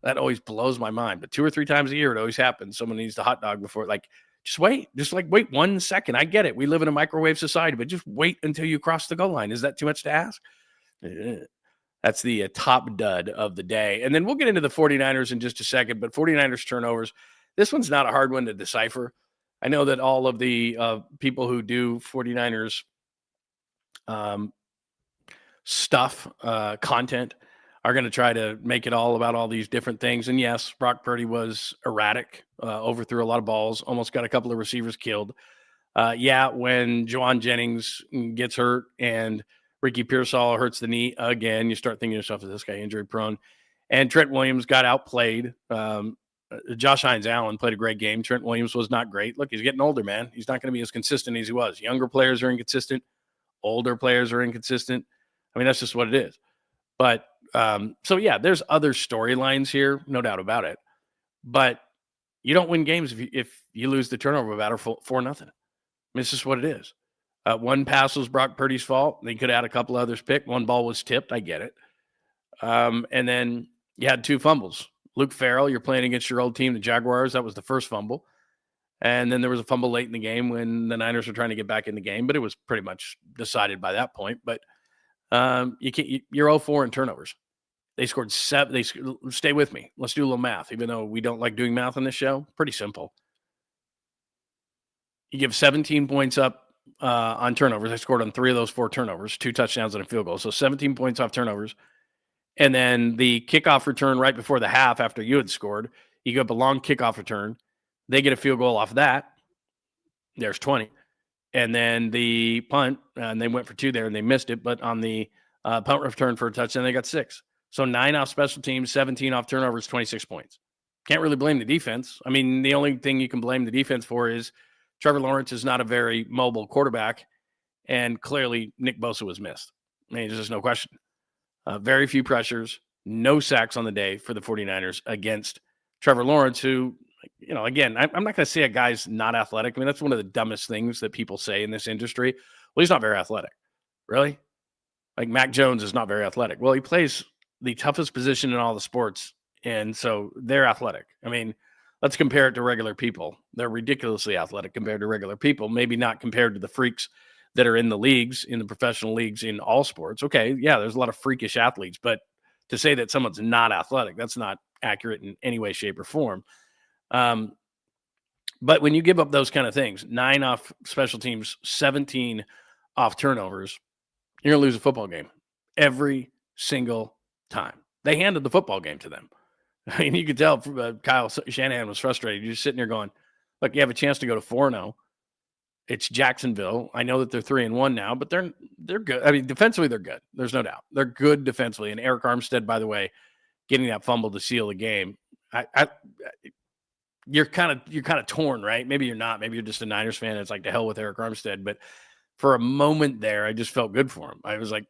That always blows my mind. But 2 or 3 times a year, it always happens. Someone needs the hot dog before. Like, just wait. Wait 1 second. I get it. We live in a microwave society, but just wait until you cross the goal line. Is that too much to ask? That's the top dud of the day. And then we'll get into the 49ers in just a second. But 49ers turnovers, this one's not a hard one to decipher. I know that all of the people who do 49ers content are going to try to make it all about all these different things. And yes, Brock Purdy was erratic, overthrew a lot of balls, almost got a couple of receivers killed. When Juwan Jennings gets hurt and Ricky Pearsall hurts the knee again, you start thinking to yourself, is this guy injury prone? And Trent Williams got outplayed. Josh Hines-Allen played a great game. Trent Williams was not great. Look, he's getting older, man. He's not going to be as consistent as he was. Younger players are inconsistent. Older players are inconsistent. I mean, that's just what it is. But there's other storylines here, no doubt about it. But you don't win games if you lose the turnover battle 4-0. I mean, it's just what it is. One pass was Brock Purdy's fault. They could have had a couple others picked. One ball was tipped. I get it. And then you had 2 fumbles. Luke Farrell, you're playing against your old team, the Jaguars. That was the first fumble. And then there was a fumble late in the game when the Niners were trying to get back in the game, but it was pretty much decided by that point. But you're 0-4 in turnovers. They scored 7. Stay with me. Let's do a little math, even though we don't like doing math on this show. Pretty simple. You give 17 points up on turnovers. They scored on 3 of those 4 turnovers, 2 touchdowns and a field goal. So 17 points off turnovers. And then the kickoff return right before the half after you had scored, you give up a long kickoff return. They get a field goal off that. There's 20. And then the punt, and they went for 2 there and they missed it. But on the punt return for a touchdown, they got 6. So 9 off special teams, 17 off turnovers, 26 points. Can't really blame the defense. I mean, the only thing you can blame the defense for is Trevor Lawrence is not a very mobile quarterback, and clearly Nick Bosa was missed. I mean, there's just no question. Very few pressures, no sacks on the day for the 49ers against Trevor Lawrence, who, again, I'm not going to say a guy's not athletic. I mean, that's one of the dumbest things that people say in this industry. Well, he's not very athletic. Really? Like Mac Jones is not very athletic. Well, he plays the toughest position in all the sports, and so they're athletic. I mean, let's compare it to regular people. They're ridiculously athletic compared to regular people, maybe not compared to the freaks that are in the leagues, in the professional leagues, in all sports. Okay, yeah, there's a lot of freakish athletes, but to say that someone's not athletic, that's not accurate in any way, shape, or form. But when you give up those kind of things, 9 off special teams, 17 off turnovers, you're going to lose a football game every single time. They handed the football game to them. I mean, you could tell Kyle Shanahan was frustrated. You're just sitting there going, look, you have a chance to go to 4-0. It's Jacksonville. I know that they're 3-1 now, but they're good. I mean, defensively, they're good. There's no doubt. They're good defensively. And Eric Armstead, by the way, getting that fumble to seal the game. You're kind of torn, right? Maybe you're not. Maybe you're just a Niners fan. It's like to hell with Eric Armstead. But for a moment there, I just felt good for him. I was like,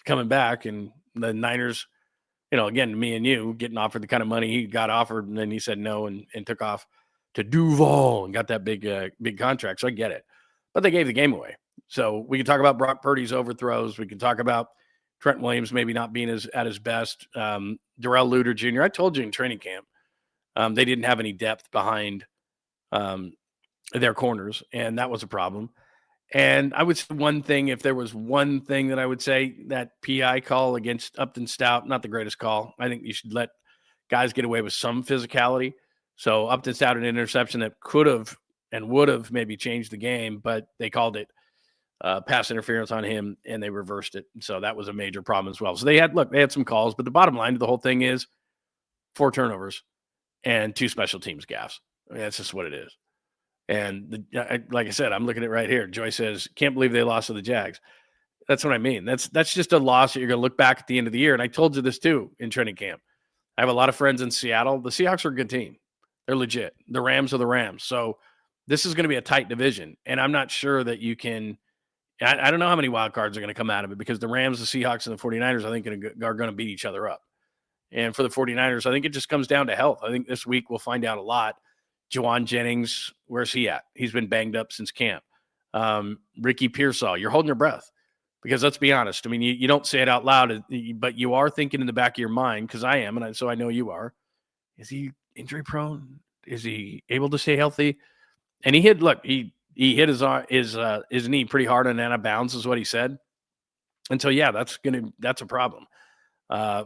coming back, and the Niners, again, me and you getting offered the kind of money he got offered, and then he said no and took off to Duval and got that big contract. So I get it. But they gave the game away. So we can talk about Brock Purdy's overthrows. We can talk about Trent Williams maybe not being at his best. Darrell Luter Jr. I told you in training camp, they didn't have any depth behind their corners, and that was a problem. And I would say one thing, if there was one thing that I would say, that PI call against Upton Stout, not the greatest call. I think you should let guys get away with some physicality. So Upton Stout an interception that could have and would have maybe changed the game, but they called it pass interference on him, and they reversed it. So that was a major problem as well. So they had some calls, but the bottom line of the whole thing is 4 turnovers and 2 special teams gaffes. I mean, that's just what it is. And like I said, I'm looking at it right here. Joy says, can't believe they lost to the Jags. That's what I mean. That's just a loss that you're going to look back at the end of the year. And I told you this too in training camp. I have a lot of friends in Seattle. The Seahawks are a good team. They're legit. The Rams are the Rams. So this is going to be a tight division. And I'm not sure that you can – I don't know how many wild cards are going to come out of it, because the Rams, the Seahawks, and the 49ers, I think, are going to beat each other up. And for the 49ers, I think it just comes down to health. I think this week we'll find out a lot. Juwan Jennings, where's he at? He's been banged up since camp. Ricky Pearsall, you're holding your breath, because let's be honest. I mean, you don't say it out loud, but you are thinking in the back of your mind, because I am, and so I know you are. Is he injury prone? Is he able to stay healthy? And he hit hit his knee pretty hard and out of bounds, is what he said. And so, yeah, that's a problem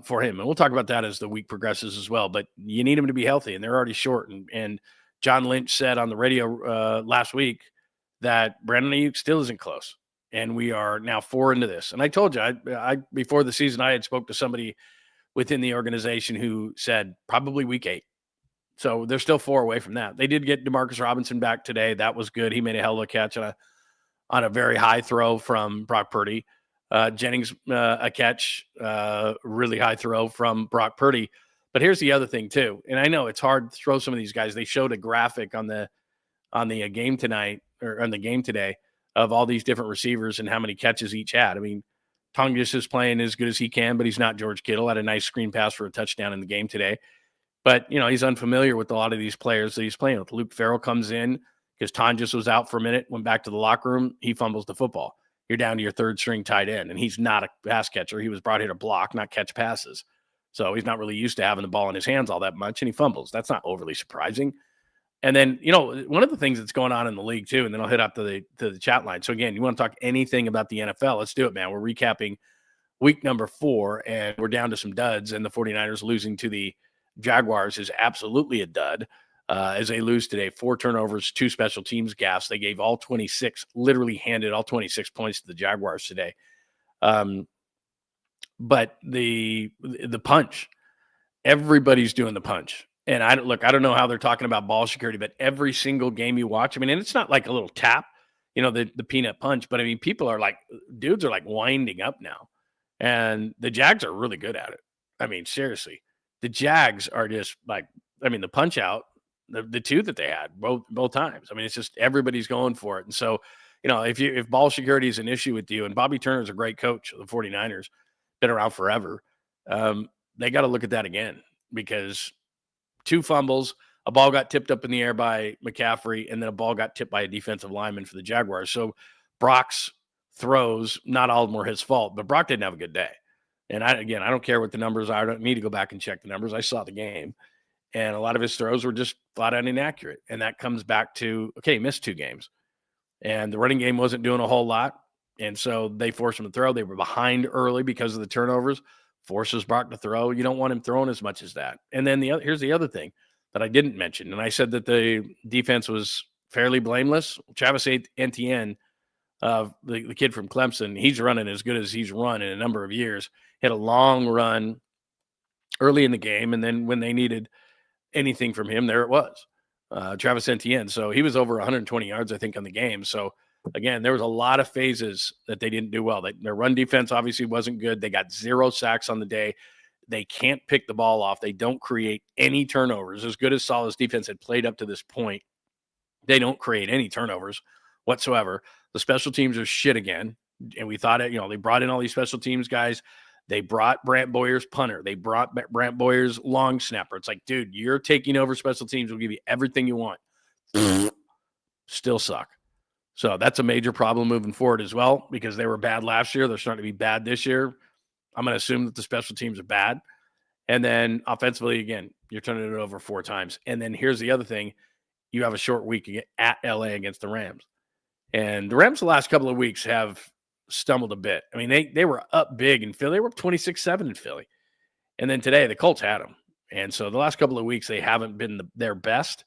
for him. And we'll talk about that as the week progresses as well. But you need him to be healthy, and they're already short. And John Lynch said on the radio last week that Brandon Ayuk still isn't close. And we are now 4 into this. And I told you, I before the season, I had spoke to somebody within the organization who said probably week 8. So they're still 4 away from that. They did get Demarcus Robinson back today. That was good. He made a hell of a catch on a very high throw from Brock Purdy. Jennings, a catch, really high throw from Brock Purdy. But here's the other thing too. And I know it's hard to throw some of these guys. They showed a graphic on the game tonight, or on the game today, of all these different receivers and how many catches each had. I mean, Tongus is playing as good as he can, but he's not George Kittle. Had a nice screen pass for a touchdown in the game today. But, he's unfamiliar with a lot of these players that he's playing with. Luke Farrell comes in because Tongus was out for a minute, went back to the locker room. He fumbles the football. You're down to your 3rd string tight end, and he's not a pass catcher. He was brought here to block, not catch passes. So he's not really used to having the ball in his hands all that much, and he fumbles. That's not overly surprising. And then, one of the things that's going on in the league too, and then I'll hit up to the chat line. So again, you want to talk anything about the NFL, let's do it, man. We're recapping week number 4, and we're down to some duds, and the 49ers losing to the Jaguars is absolutely a dud, as they lose today. 4 turnovers, 2 special teams gaffes. They gave all 26, literally handed all 26 points to the Jaguars today. But the punch, everybody's doing the punch. And I don't know how they're talking about ball security, but every single game you watch, I mean, and it's not like a little tap, the peanut punch, but I mean, dudes are like winding up now, and the Jags are really good at it. I mean, seriously, the Jags are just like, I mean, the punch out, the two that they had both times. I mean, it's just everybody's going for it. And so, if ball security is an issue with you, and Bobby Turner's a great coach of the 49ers, been around forever, they got to look at that again, because 2 fumbles, a ball got tipped up in the air by McCaffrey, and then a ball got tipped by a defensive lineman for the Jaguars. So Brock's throws, not all of them were his fault, but Brock didn't have a good day. And I don't care what the numbers are. I don't need to go back and check the numbers. I saw the game, and a lot of his throws were just flat out inaccurate. And that comes back to, okay, he missed 2 games, and the running game wasn't doing a whole lot. And so they forced him to throw. They were behind early because of the turnovers, forces Brock to throw. You don't want him throwing as much as that. And then here's the other thing that I didn't mention. And I said that the defense was fairly blameless. Travis Etienne, the kid from Clemson, he's running as good as he's run in a number of years. Hit a long run early in the game, and then when they needed anything from him, there it was. Travis Etienne. So he was over 120 yards, I think, on the game. So, again, there was a lot of phases that they didn't do well. Their run defense obviously wasn't good. They got 0 sacks on the day. They can't pick the ball off. They don't create any turnovers. As good as Saleh's defense had played up to this point, they don't create any turnovers whatsoever. The special teams are shit again. And we thought, they brought in all these special teams guys. They brought Brant Boyer's punter. They brought Brant Boyer's long snapper. It's like, dude, you're taking over special teams. We'll give you everything you want. Still suck. So that's a major problem moving forward as well, because they were bad last year. They're starting to be bad this year. I'm going to assume that the special teams are bad. And then offensively, again, you're turning it over 4 times. And then here's the other thing. You have a short week at LA against the Rams. And the Rams the last couple of weeks have stumbled a bit. I mean, they were up big in Philly. They were up 26-7 in Philly. And then today, the Colts had them. And so the last couple of weeks, they haven't been their best.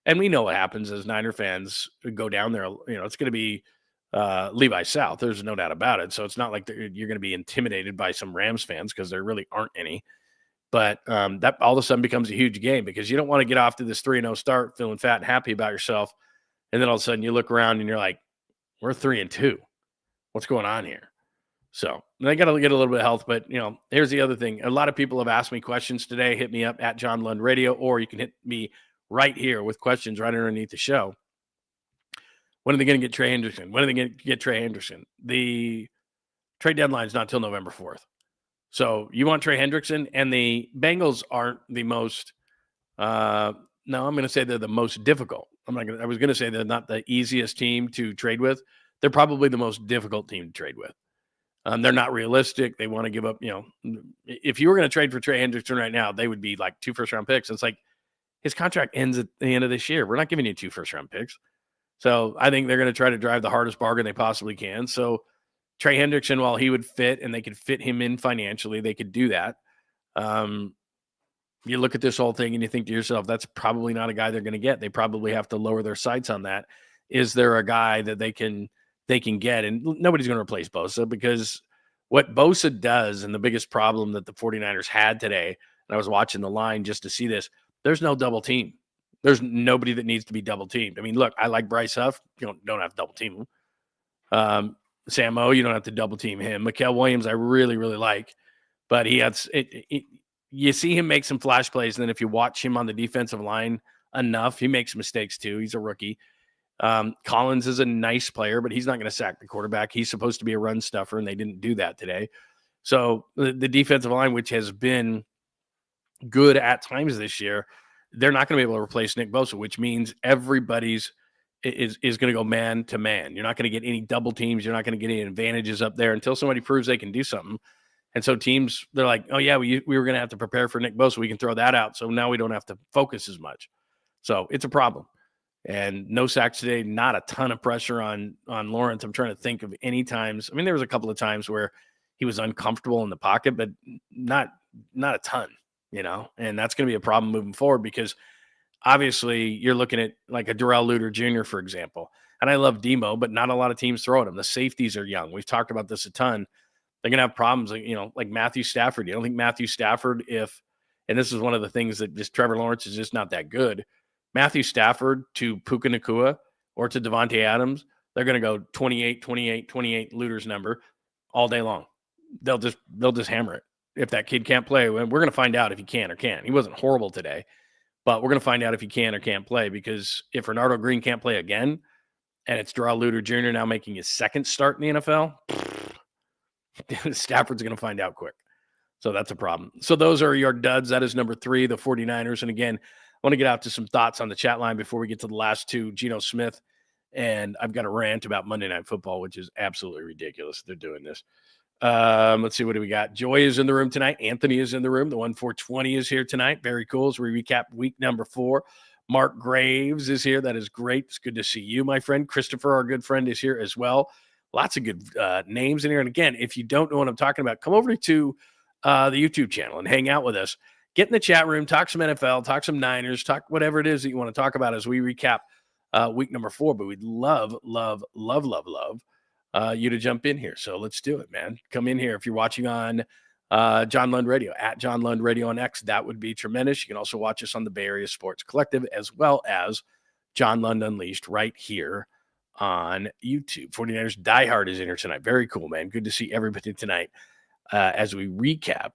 And we know what happens as Niner fans go down there. It's going to be Levi South. There's no doubt about it. So it's not like you're going to be intimidated by some Rams fans, because there really aren't any. But that all of a sudden becomes a huge game, because you don't want to get off to this 3-0 start feeling fat and happy about yourself. And then all of a sudden you look around and you're like, we're 3-2. What's going on here? So they got to get a little bit of health. But, here's the other thing. A lot of people have asked me questions today. Hit me up at John Lund Radio, or you can hit me right here with questions right underneath the show. When are they going to get Trey Hendrickson? When are they going to get Trey Hendrickson? The trade deadline is not till November 4th. So you want Trey Hendrickson, and the Bengals aren't the most I'm going to say they're the most difficult. I was going to say they're not the easiest team to trade with. They're probably the most difficult team to trade with. They're not realistic. They want to give up, if you were going to trade for Trey Hendrickson right now, they would be like 2 first-round picks. It's like his contract ends at the end of this year. We're not giving you 2 first-round picks. So I think they're going to try to drive the hardest bargain they possibly can. So Trey Hendrickson, while he would fit and they could fit him in financially, they could do that. You look at this whole thing and you think to yourself, that's probably not a guy they're going to get. They probably have to lower their sights on that. Is there a guy that they can get? And nobody's going to replace Bosa, because what Bosa does, and the biggest problem that the 49ers had today, and I was watching the line just to see this, there's no double team. There's nobody that needs to be double teamed. I mean, look, I like Bryce Huff. You don't have to double team him. Sam O, you don't have to double team him. Mikael Williams, I really, really like, but he has you see him make some flash plays, and then if you watch him on the defensive line enough, he makes mistakes too. He's a rookie. Collins is a nice player, but he's not going to sack the quarterback. He's supposed to be a run stuffer, and they didn't do that today. So the defensive line, which has been good at times this year, they're not going to be able to replace Nick Bosa, which means everybody's is going to go man to man. You're not going to get any double teams. You're not going to get any advantages up there until somebody proves they can do something. And so teams, they're like, oh, yeah, we were going to have to prepare for Nick Bosa. We can throw that out. So now we don't have to focus as much. So it's a problem. And no sacks today, not a ton of pressure on Lawrence. I'm trying to think of any times. I mean, there was a couple of times where he was uncomfortable in the pocket, but not a ton, and that's going to be a problem moving forward, because obviously you're looking at like a Darrell Luter Jr., for example. And I love Demo, but not a lot of teams throw at him. The safeties are young. We've talked about this a ton. They're going to have problems, like Matthew Stafford. You don't think Matthew Stafford, and this is one of the things that just Trevor Lawrence is just not that good. Matthew Stafford to Puka Nacua or to Devontae Adams, they're going to go 28, Luter's number all day long. They'll just hammer it. if that kid can't play. We're going to find out if he can or can't. He wasn't horrible today, but we're going to find out if he can or can't play, because if Renardo Green can't play again, and it's Darrell Luter Jr. now making his second start in the NFL, Stafford's going to find out quick. So that's a problem. So those are your duds. That is number 3, the 49ers. And again, I want to get out to some thoughts on the chat line before we get to the last two. Geno Smith, and I've got a rant about Monday Night Football, which is absolutely ridiculous. They're doing this. Let's see, what do we got? Joy is in the room tonight. Anthony is in the room. The 1420 is here tonight. Very cool. As we recap week number 4. Mark Graves is here. That is great. It's good to see you, my friend. Christopher, our good friend, is here as well. Lots of good names in here. And again, if you don't know what I'm talking about, come over to the YouTube channel and hang out with us. Get in the chat room, talk some NFL, talk some Niners, talk whatever it is that you want to talk about as we recap week number 4. But we'd love you to jump in here. So let's do it, man. Come in here. If you're watching on John Lund Radio, at John Lund Radio on X, that would be tremendous. You can also watch us on the Bay Area Sports Collective, as well as John Lund Unleashed right here on YouTube. 49ers Diehard is in here tonight. Very cool, man. Good to see everybody tonight as we recap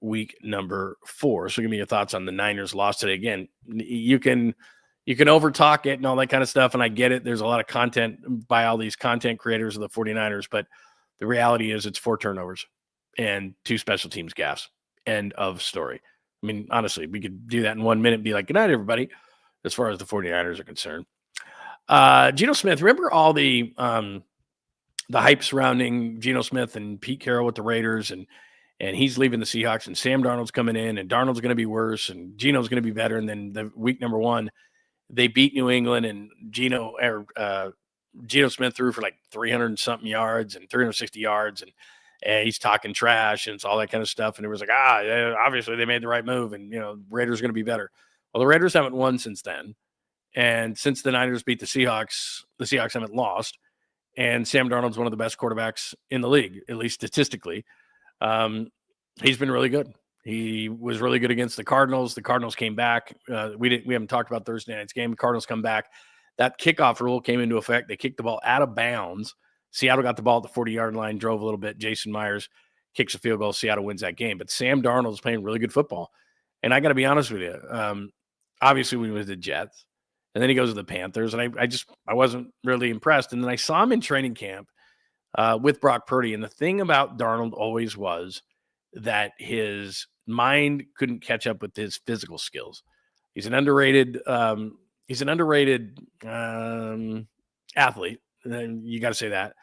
week number 4. So give me your thoughts on the Niners loss today. Again, you can overtalk it and all that kind of stuff, and I get it. There's a lot of content by all these content creators of the 49ers, but the reality is it's 4 turnovers and 2 special teams gaffes. End of story. I mean, honestly, we could do that in 1 minute and be like, good night, everybody, as far as the 49ers are concerned. Geno Smith, remember all the hype surrounding Geno Smith and Pete Carroll with the Raiders, and he's leaving the Seahawks, and Sam Darnold's coming in, and Darnold's going to be worse, and Geno's going to be better. And then the week number 1, they beat New England, and Geno Smith threw for like 300 and something yards and 360 yards, and he's talking trash, and it's all that kind of stuff. And it was like, obviously they made the right move, and Raiders are going to be better. Well, the Raiders haven't won since then, and since the Niners beat the Seahawks haven't lost. And Sam Darnold's one of the best quarterbacks in the league, at least statistically. He's been really good. He was really good against the Cardinals. The Cardinals came back. We haven't talked about Thursday night's game. The Cardinals come back. That kickoff rule came into effect. They kicked the ball out of bounds. Seattle got the ball at the 40-yard line, drove a little bit. Jason Myers kicks a field goal. Seattle wins that game. But Sam Darnold is playing really good football. And I got to be honest with you. Obviously, when he was the Jets, and then he goes to the Panthers, and I wasn't really impressed. And then I saw him in training camp with Brock Purdy. And the thing about Darnold always was that his mind couldn't catch up with his physical skills. He's an underrated athlete. You got to say that.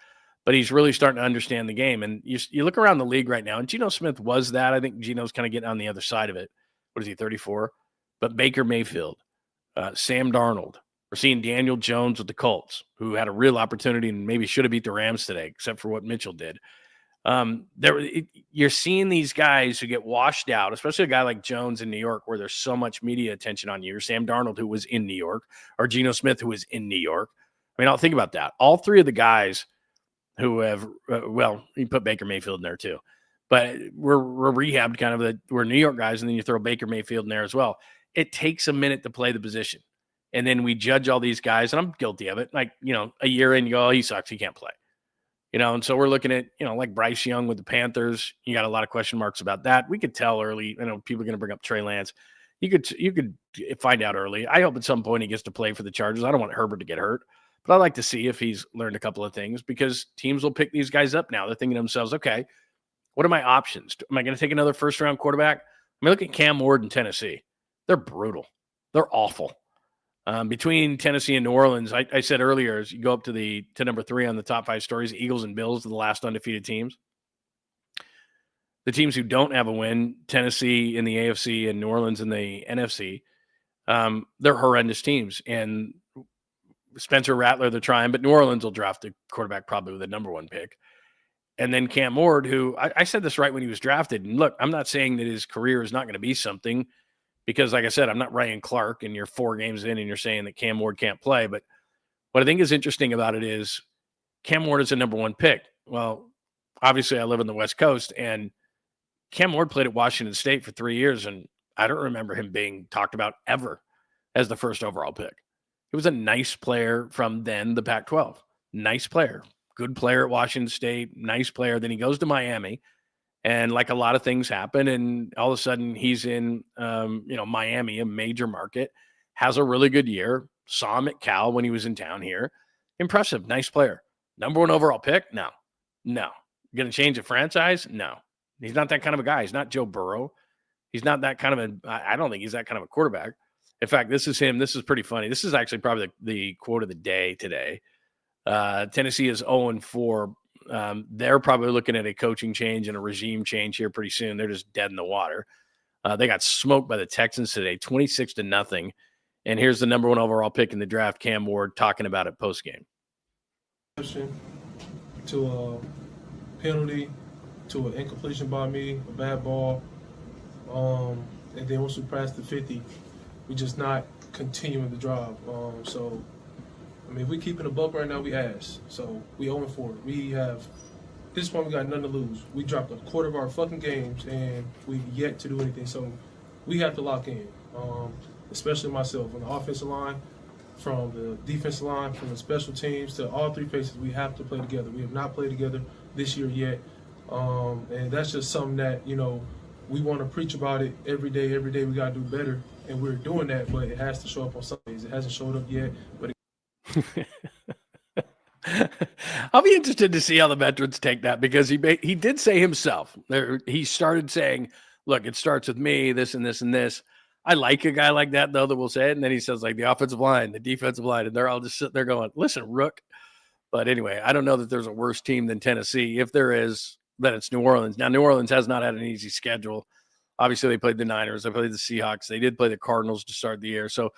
But he's really starting to understand the game. And you look around the league right now, and Geno Smith was that. I think Geno's kind of getting on the other side of it. What is he, 34? But Baker Mayfield, Sam Darnold. We're seeing Daniel Jones with the Colts, who had a real opportunity and maybe should have beat the Rams today, except for what Mitchell did. You're seeing these guys who get washed out, especially a guy like Jones in New York, where there's so much media attention on you, or Sam Darnold, who was in New York, or Geno Smith, who was in New York. I mean, I'll think about that. All 3 of the guys who have, you put Baker Mayfield in there too, but we're rehabbed kind of we're New York guys, and then you throw Baker Mayfield in there as well. It takes a minute to play the position. And then we judge all these guys, and I'm guilty of it. Like, a year in, you go, oh, he sucks, he can't play. And so we're looking at, like Bryce Young with the Panthers. You got a lot of question marks about that. We could tell early. People are going to bring up Trey Lance. You could find out early. I hope at some point he gets to play for the Chargers. I don't want Herbert to get hurt, but I'd like to see if he's learned a couple of things, because teams will pick these guys up now. They're thinking to themselves, okay, what are my options? Am I going to take another first-round quarterback? I mean, look at Cam Ward in Tennessee. They're brutal. They're awful. Between Tennessee and New Orleans, I said earlier, as you go up to number 3 on the top 5 stories, Eagles and Bills are the last undefeated teams. The teams who don't have a win, Tennessee in the AFC and New Orleans in the NFC, they're horrendous teams. And Spencer Rattler, they're trying, but New Orleans will draft a quarterback probably with a number 1 pick. And then Cam Ward, who I said this right when he was drafted. And look, I'm not saying that his career is not going to be something, because, like I said, I'm not Ryan Clark, and you're 4 games in and you're saying that Cam Ward can't play. But what I think is interesting about it is Cam Ward is a number 1 pick. Well, obviously I live on the West Coast, and Cam Ward played at Washington State for 3 years, and I don't remember him being talked about ever as the first overall pick. He was a nice player from then the Pac-12. Nice player. Good player at Washington State. Nice player. Then he goes to Miami, And like a lot of things happen, and all of a sudden he's in, Miami, a major market, has a really good year. Saw him at Cal when he was in town here. Impressive, nice player. Number 1 overall pick? No. Going to change a franchise? No. He's not that kind of a guy. He's not Joe Burrow. He's not that kind of I don't think he's that kind of a quarterback. In fact, this is him. This is pretty funny. This is actually probably the quote of the day today. Tennessee is 0-4. They're probably looking at a coaching change and a regime change here pretty soon. They're just dead in the water. They got smoked by the Texans today, 26-0. And here's the number 1 overall pick in the draft, Cam Ward, talking about it post-game. To a penalty, to an incompletion by me, a bad ball. And then once we pass the 50, we just not continuing the drive. So, I mean, if we keeping a buck right now, we ass. So we 0-4. We have, at this point, we got nothing to lose. We dropped a quarter of our fucking games, and we've yet to do anything. So we have to lock in, especially myself on the offensive line, from the defensive line, from the special teams to all 3 phases. We have to play together. We have not played together this year yet. And that's just something that, we want to preach about it every day. Every day we got to do better. And we're doing that, but it has to show up on Sundays. It hasn't showed up yet, but I'll be interested to see how the veterans take that, because he did say himself there. He started saying, look, it starts with me, this and this and this. I like a guy like that, though, that will say it. And then he says, like, the offensive line, the defensive line, and they're all just sitting there going, listen, Rook. But anyway, I don't know that there's a worse team than Tennessee. If there is, then it's New Orleans. Now, New Orleans has not had an easy schedule. Obviously, they played the Niners. They played the Seahawks. They did play the Cardinals to start the year. So,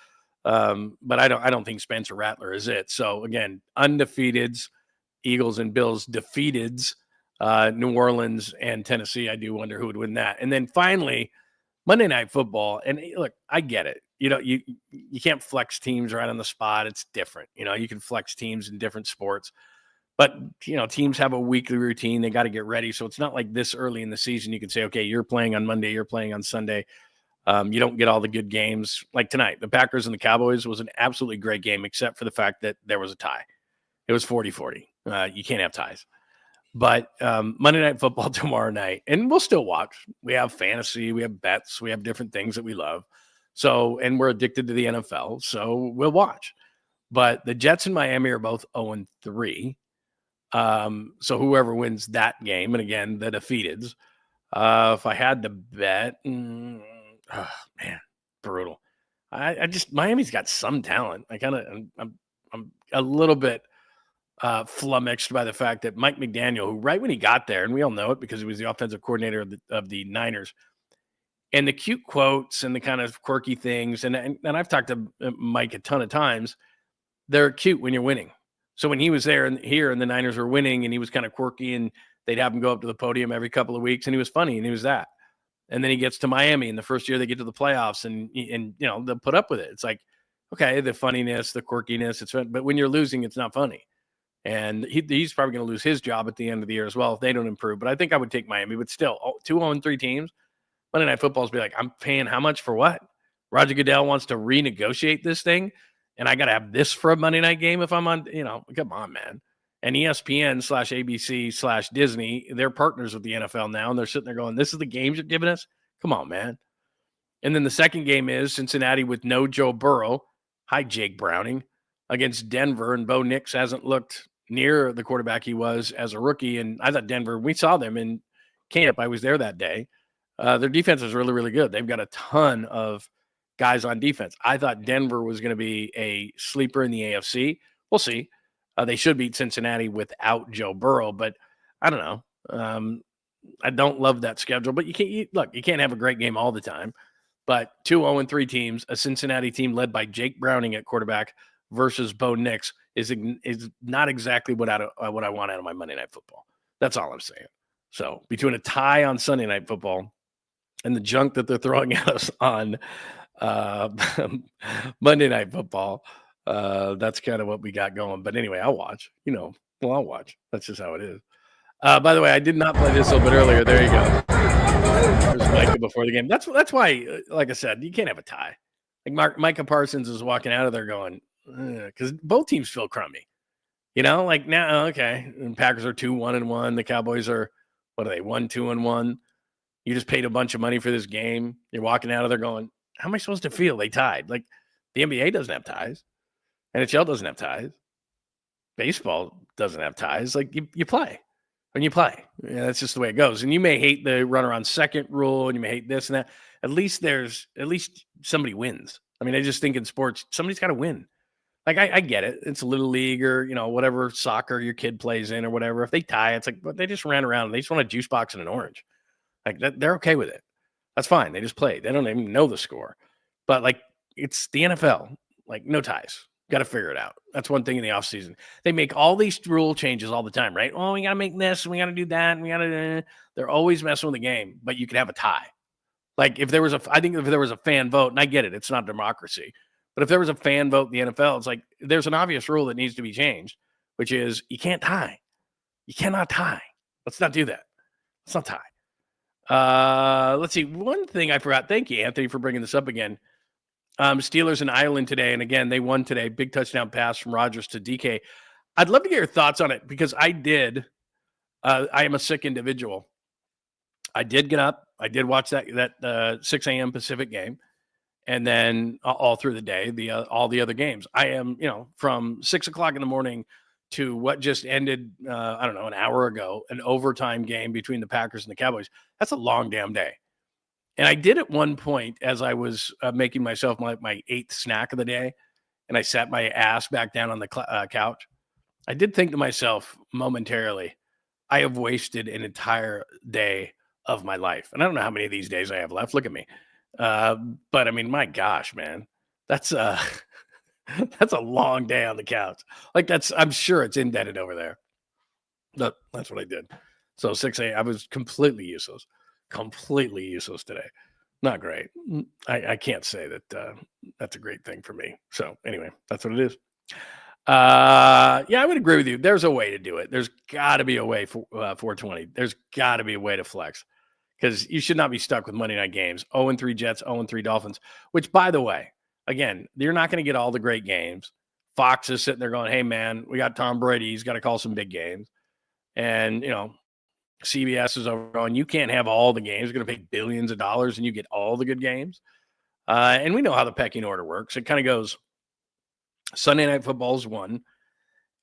but I don't think Spencer Rattler is it. So, again, undefeateds, Eagles and Bills defeateds, New Orleans and Tennessee. I do wonder who would win that. And then finally, Monday Night Football. And look, I get it. You can't flex teams right on the spot. It's different. You can flex teams in different sports. But, teams have a weekly routine. They got to get ready. So it's not like this early in the season you can say, okay, you're playing on Monday, you're playing on Sunday. You don't get all the good games. Like tonight, the Packers and the Cowboys was an absolutely great game, except for the fact that there was a tie. It was 40-40. You can't have ties. But Monday Night Football tomorrow night, and we'll still watch. We have fantasy, we have bets, we have different things that we love. So, and we're addicted to the NFL, so we'll watch. But the Jets and Miami are both 0-3. So whoever wins that game, and again, the defeateds, if I had to bet, man, brutal. I just, Miami's got some talent. I'm a little bit flummoxed by the fact that Mike McDaniel, who right when he got there, and we all know it because he was the offensive coordinator of the Niners, and the cute quotes and the kind of quirky things, and I've talked to Mike a ton of times, they're cute when you're winning. So when he was there and here and the Niners were winning and he was kind of quirky and they'd have him go up to the podium every couple of weeks and he was funny and he was that. And then he gets to Miami and the first year they get to the playoffs and they'll put up with it. It's like, okay, the funniness, the quirkiness, it's fun, but when you're losing, it's not funny. And he's probably going to lose his job at the end of the year as well if they don't improve. But I think I would take Miami. But still, 2-0-3 teams. Monday Night Football be like, I'm paying how much for what? Roger Goodell wants to renegotiate this thing, and I got to have this for a Monday night game if I'm on, come on, man. And ESPN/ABC/Disney, they're partners with the NFL now, and they're sitting there going, this is the games you're giving us? Come on, man. And then the second game is Cincinnati with no Joe Burrow. Hi, Jake Browning, against Denver, and Bo Nix hasn't looked near the quarterback he was as a rookie. And I thought Denver, we saw them in camp. I was there that day. Their defense is really, really good. They've got a ton of guys on defense. I thought Denver was going to be a sleeper in the AFC. We'll see. They should beat Cincinnati without Joe Burrow, but I don't know. I don't love that schedule, but you can't have a great game all the time. But 2-0-3 teams, a Cincinnati team led by Jake Browning at quarterback versus Bo Nix is not exactly what I want out of my Monday Night Football. That's all I'm saying. So between a tie on Sunday Night Football and the junk that they're throwing at us on Monday Night Football, that's kind of what we got going. But anyway, I'll watch. I'll watch. That's just how it is. By the way, I did not play this a little bit earlier. There you go. There's Micah before the game. That's why, like I said, you can't have a tie. Like Micah Parsons is walking out of there going, because both teams feel crummy. Like now, okay, and Packers are 2-1-1. The Cowboys are What are they, 1-2-1? You just paid a bunch of money for this game. You're walking out of there going, how am I supposed to feel? They tied. Like, the NBA doesn't have ties. NHL doesn't have ties. Baseball doesn't have ties. Like, you play when you play. Yeah, that's just the way it goes. And you may hate the runner on second rule, and you may hate this and that. At least somebody wins. I mean, I just think in sports, somebody's got to win. Like, I get it. It's a little league or, whatever soccer your kid plays in or whatever. If they tie, it's like, but they just ran around and they just want a juice box and an orange. Like, they're okay with it. That's fine. They just played. They don't even know the score. But, like, it's the NFL. Like, no ties. Got to figure it out. That's one thing in the offseason. They make all these rule changes all the time, right? Oh, we got to make this, and we got to do that, and we got to. They're always messing with the game, but you could have a tie. Like, I think if there was a fan vote, and I get it, it's not democracy, but if there was a fan vote in the NFL, it's like there's an obvious rule that needs to be changed, which is you can't tie. You cannot tie. Let's not do that. Let's not tie. Let's see. One thing I forgot. Thank you, Anthony, for bringing this up again. Steelers in Ireland today, and again, they won today. Big touchdown pass from Rodgers to DK. I'd love to get your thoughts on it because I did. I am a sick individual. I did get up. I did watch that 6 a.m. Pacific game, and then all through the day, all the other games. I am, from 6 o'clock in the morning to what just ended, I don't know, an hour ago, an overtime game between the Packers and the Cowboys. That's a long damn day. And I did at one point as I was making myself my eighth snack of the day, and I sat my ass back down on the couch. I did think to myself momentarily, I have wasted an entire day of my life. And I don't know how many of these days I have left. Look at me. But I mean, my gosh, man, that's a long day on the couch. Like I'm sure it's indented over there. But that's what I did. So 6 a.m. I was completely useless today. Not great. I can't say that that's a great thing for me. So anyway, that's what it is. Yeah, I would agree with you. There's a way to do it. There's got to be a way for 420. There's got to be a way to flex because you should not be stuck with Monday night games. 0-3 Jets, 0-3 Dolphins, which, by the way, again, you're not going to get all the great games. Fox is sitting there going, hey, man, we got Tom Brady. He's got to call some big games. And, CBS is over going, you can't have all the games. You're going to pay billions of dollars and you get all the good games. And we know how the pecking order works. It kind of goes Sunday Night Football's 1,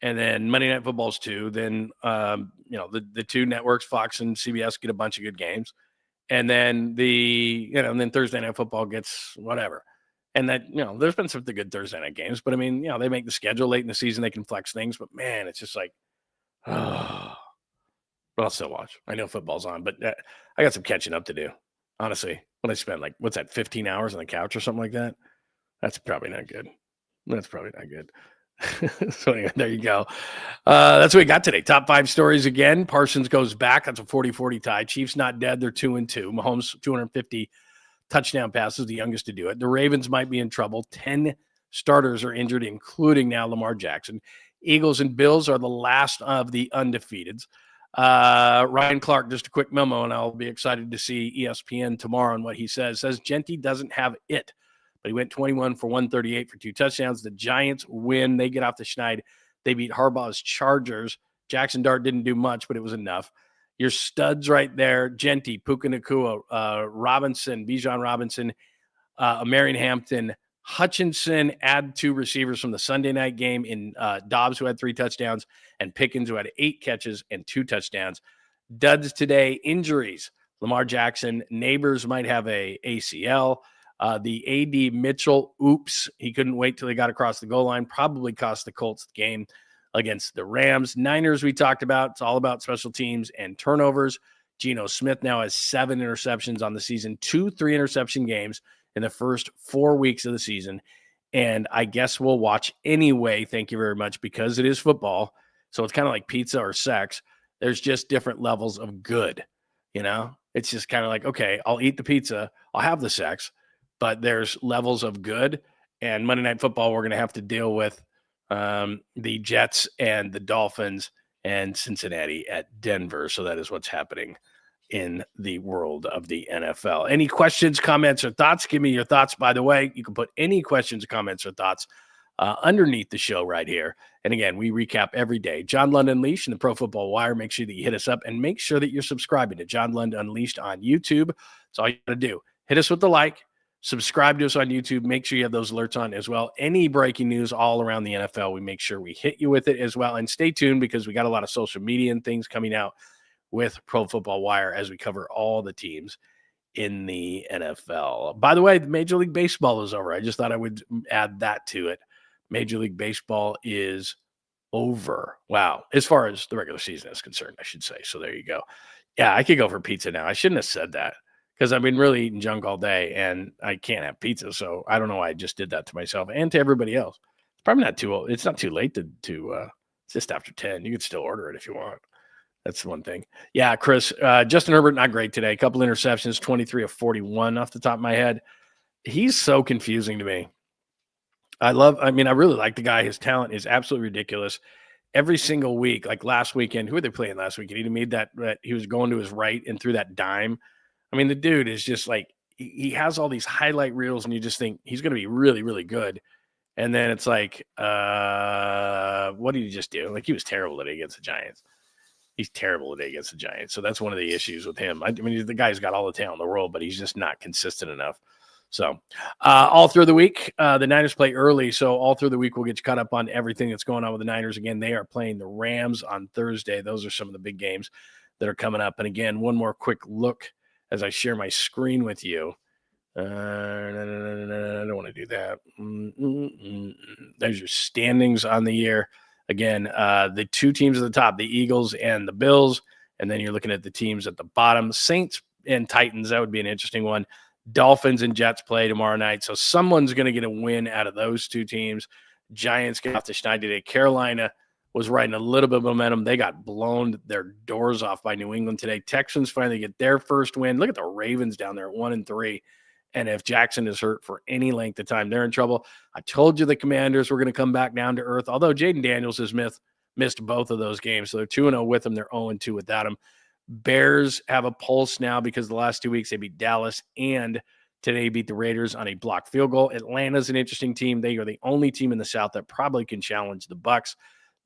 and then Monday Night Football's 2. Then, the two networks, Fox and CBS, get a bunch of good games. And then and then Thursday Night Football gets whatever. And that, there's been some of the good Thursday night games, but I mean, they make the schedule late in the season. They can flex things, but man, it's just like, but I'll still watch. I know football's on, but I got some catching up to do. Honestly, when I spend 15 hours on the couch or something like that, that's probably not good. So anyway, there you go. That's what we got today. Top 5 stories again. Parsons goes back. That's a 40-40 tie. Chiefs not dead. They're 2-2. Mahomes 250 touchdown passes, the youngest to do it. The Ravens might be in trouble. 10 starters are injured, including now Lamar Jackson. Eagles and Bills are the last of the undefeateds. Ryan Clark, just a quick memo, and I'll be excited to see ESPN tomorrow and what he says. Says Genty doesn't have it, but he went 21 for 138 for 2 touchdowns. The Giants win. They get off the schneid. They beat Harbaugh's Chargers. Jackson Dart didn't do much, but it was enough. Your studs right there, Genty, Puka Nacua, Robinson, Bijan Robinson, Marion Hampton, Hutchinson, add 2 receivers from the Sunday night game in Dobbs, who had 3 touchdowns, and Pickens, who had 8 catches and 2 touchdowns. Duds today, injuries. Lamar Jackson, Neighbors might have a ACL. The A.D. Mitchell, oops, he couldn't wait till he got across the goal line. Probably cost the Colts the game against the Rams. Niners, we talked about. It's all about special teams and turnovers. Geno Smith now has 7 interceptions on the season, 2 3-interception games in the first 4 weeks of the season. And I guess we'll watch anyway. Thank you very much, because it is football. So it's kind of like pizza or sex. There's just different levels of good, It's just kind of like, okay, I'll eat the pizza. I'll have the sex. But there's levels of good. And Monday Night Football, we're going to have to deal with the Jets and the Dolphins and Cincinnati at Denver. So that is what's happening in the world of the NFL. Any questions, comments, or thoughts? Give me your thoughts. By the way, you can put any questions, comments, or thoughts underneath the show right here. And again, we recap every day. John Lund Unleashed and the Pro Football Wire. Make sure that you hit us up and make sure that you're subscribing to John Lund Unleashed on YouTube. That's all you got to do. Hit us with the like. Subscribe to us on YouTube. Make sure you have those alerts on as well. Any breaking news all around the NFL, we make sure we hit you with it as well. And stay tuned because we got a lot of social media and things coming out with Pro Football Wire as we cover all the teams in the NFL. By the way, Major League Baseball is over. I just thought I would add that to it. Major League Baseball is over. Wow. As far as the regular season is concerned, I should say. So there you go. Yeah, I could go for pizza now. I shouldn't have said that because I've been really eating junk all day and I can't have pizza. So I don't know why I just did that to myself and to everybody else. It's probably not too old. It's not too late to it's just after 10. You can still order it if you want. That's one thing. Yeah, Chris, Justin Herbert, not great today. A couple interceptions, 23 of 41 off the top of my head. He's so confusing to me. I really like the guy. His talent is absolutely ridiculous. Every single week, like last weekend, who were they playing last weekend? He made that he was going to his right and threw that dime. I mean, the dude is just like, he has all these highlight reels and you just think he's going to be really, really good. And then it's like, what did he just do? Like, he was terrible today against the Giants. He's terrible today against the Giants. So that's one of the issues with him. I mean, the guy's got all the talent in the world, but he's just not consistent enough. So all through the week, the Niners play early. So all through the week, we'll get you caught up on everything that's going on with the Niners. Again, they are playing the Rams on Thursday. Those are some of the big games that are coming up. And again, one more quick look as I share my screen with you. I don't want to do that. There's your standings on the year. Again, the two teams at the top, the Eagles and the Bills. And then you're looking at the teams at the bottom. Saints and Titans, that would be an interesting one. Dolphins and Jets play tomorrow night. So someone's going to get a win out of those two teams. Giants get off the schneid today. Carolina was riding a little bit of momentum. They got blown their doors off by New England today. Texans finally get their first win. Look at the Ravens down there at 1-3. And if Jackson is hurt for any length of time, they're in trouble. I told you the Commanders were going to come back down to earth, although Jaden Daniels has missed both of those games. So they're 2-0 with him. They're 0-2 without him. Bears have a pulse now because the last 2 weeks they beat Dallas and today beat the Raiders on a blocked field goal. Atlanta's an interesting team. They are the only team in the South that probably can challenge the Bucs.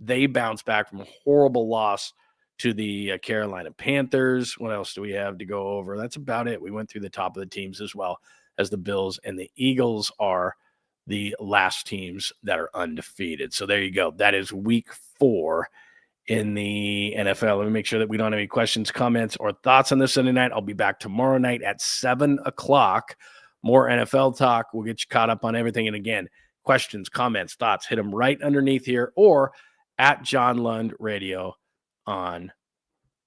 They bounce back from a horrible loss to the Carolina Panthers. What else do we have to go over? That's about it. We went through the top of the teams as well as the Bills and the Eagles are the last teams that are undefeated. So there you go. That is week 4 in the NFL. Let me make sure that we don't have any questions, comments, or thoughts on this Sunday night. I'll be back tomorrow night at 7 o'clock. More NFL talk. We'll get you caught up on everything. And again, questions, comments, thoughts, hit them right underneath here or at John Lund Radio on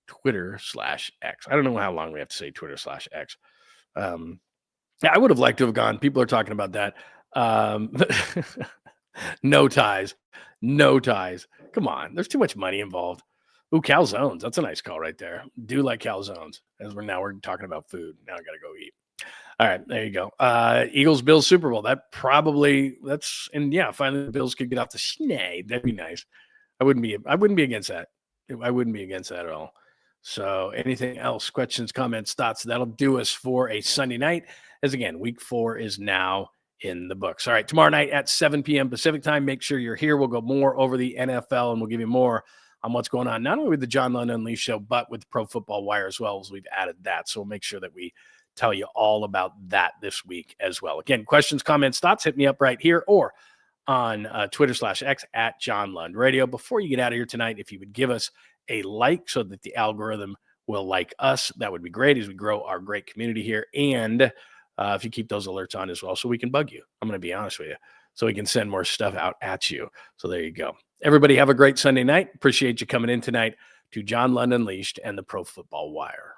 Twitter/X. I don't know how long we have to say Twitter/X. I would have liked to have gone. People are talking about that. No ties. Come on. There's too much money involved. Ooh, calzones. That's a nice call right there. Do like calzones. We're talking about food. Now I got to go eat. All right, there you go. Eagles Bills Super Bowl. Finally the Bills could get off the schneid. That'd be nice. I wouldn't be against that. I wouldn't be against that at all. So anything else, questions, comments, thoughts, that'll do us for a Sunday night. As again, week 4 is now in the books. All right, tomorrow night at 7 p.m. Pacific time, make sure you're here. We'll go more over the NFL and we'll give you more on what's going on, not only with the John Lund Unleashed show, but with Pro Football Wire as well, as we've added that. So we'll make sure that we tell you all about that this week as well. Again, questions, comments, thoughts, hit me up right here or on Twitter/X at John Lund Radio. Before you get out of here tonight, if you would give us a like so that the algorithm will like us, that would be great as we grow our great community here. And if you keep those alerts on as well, so we can bug you. I'm going to be honest with you. So we can send more stuff out at you. So there you go. Everybody have a great Sunday night. Appreciate you coming in tonight to John Lund Unleashed and the Pro Football Wire.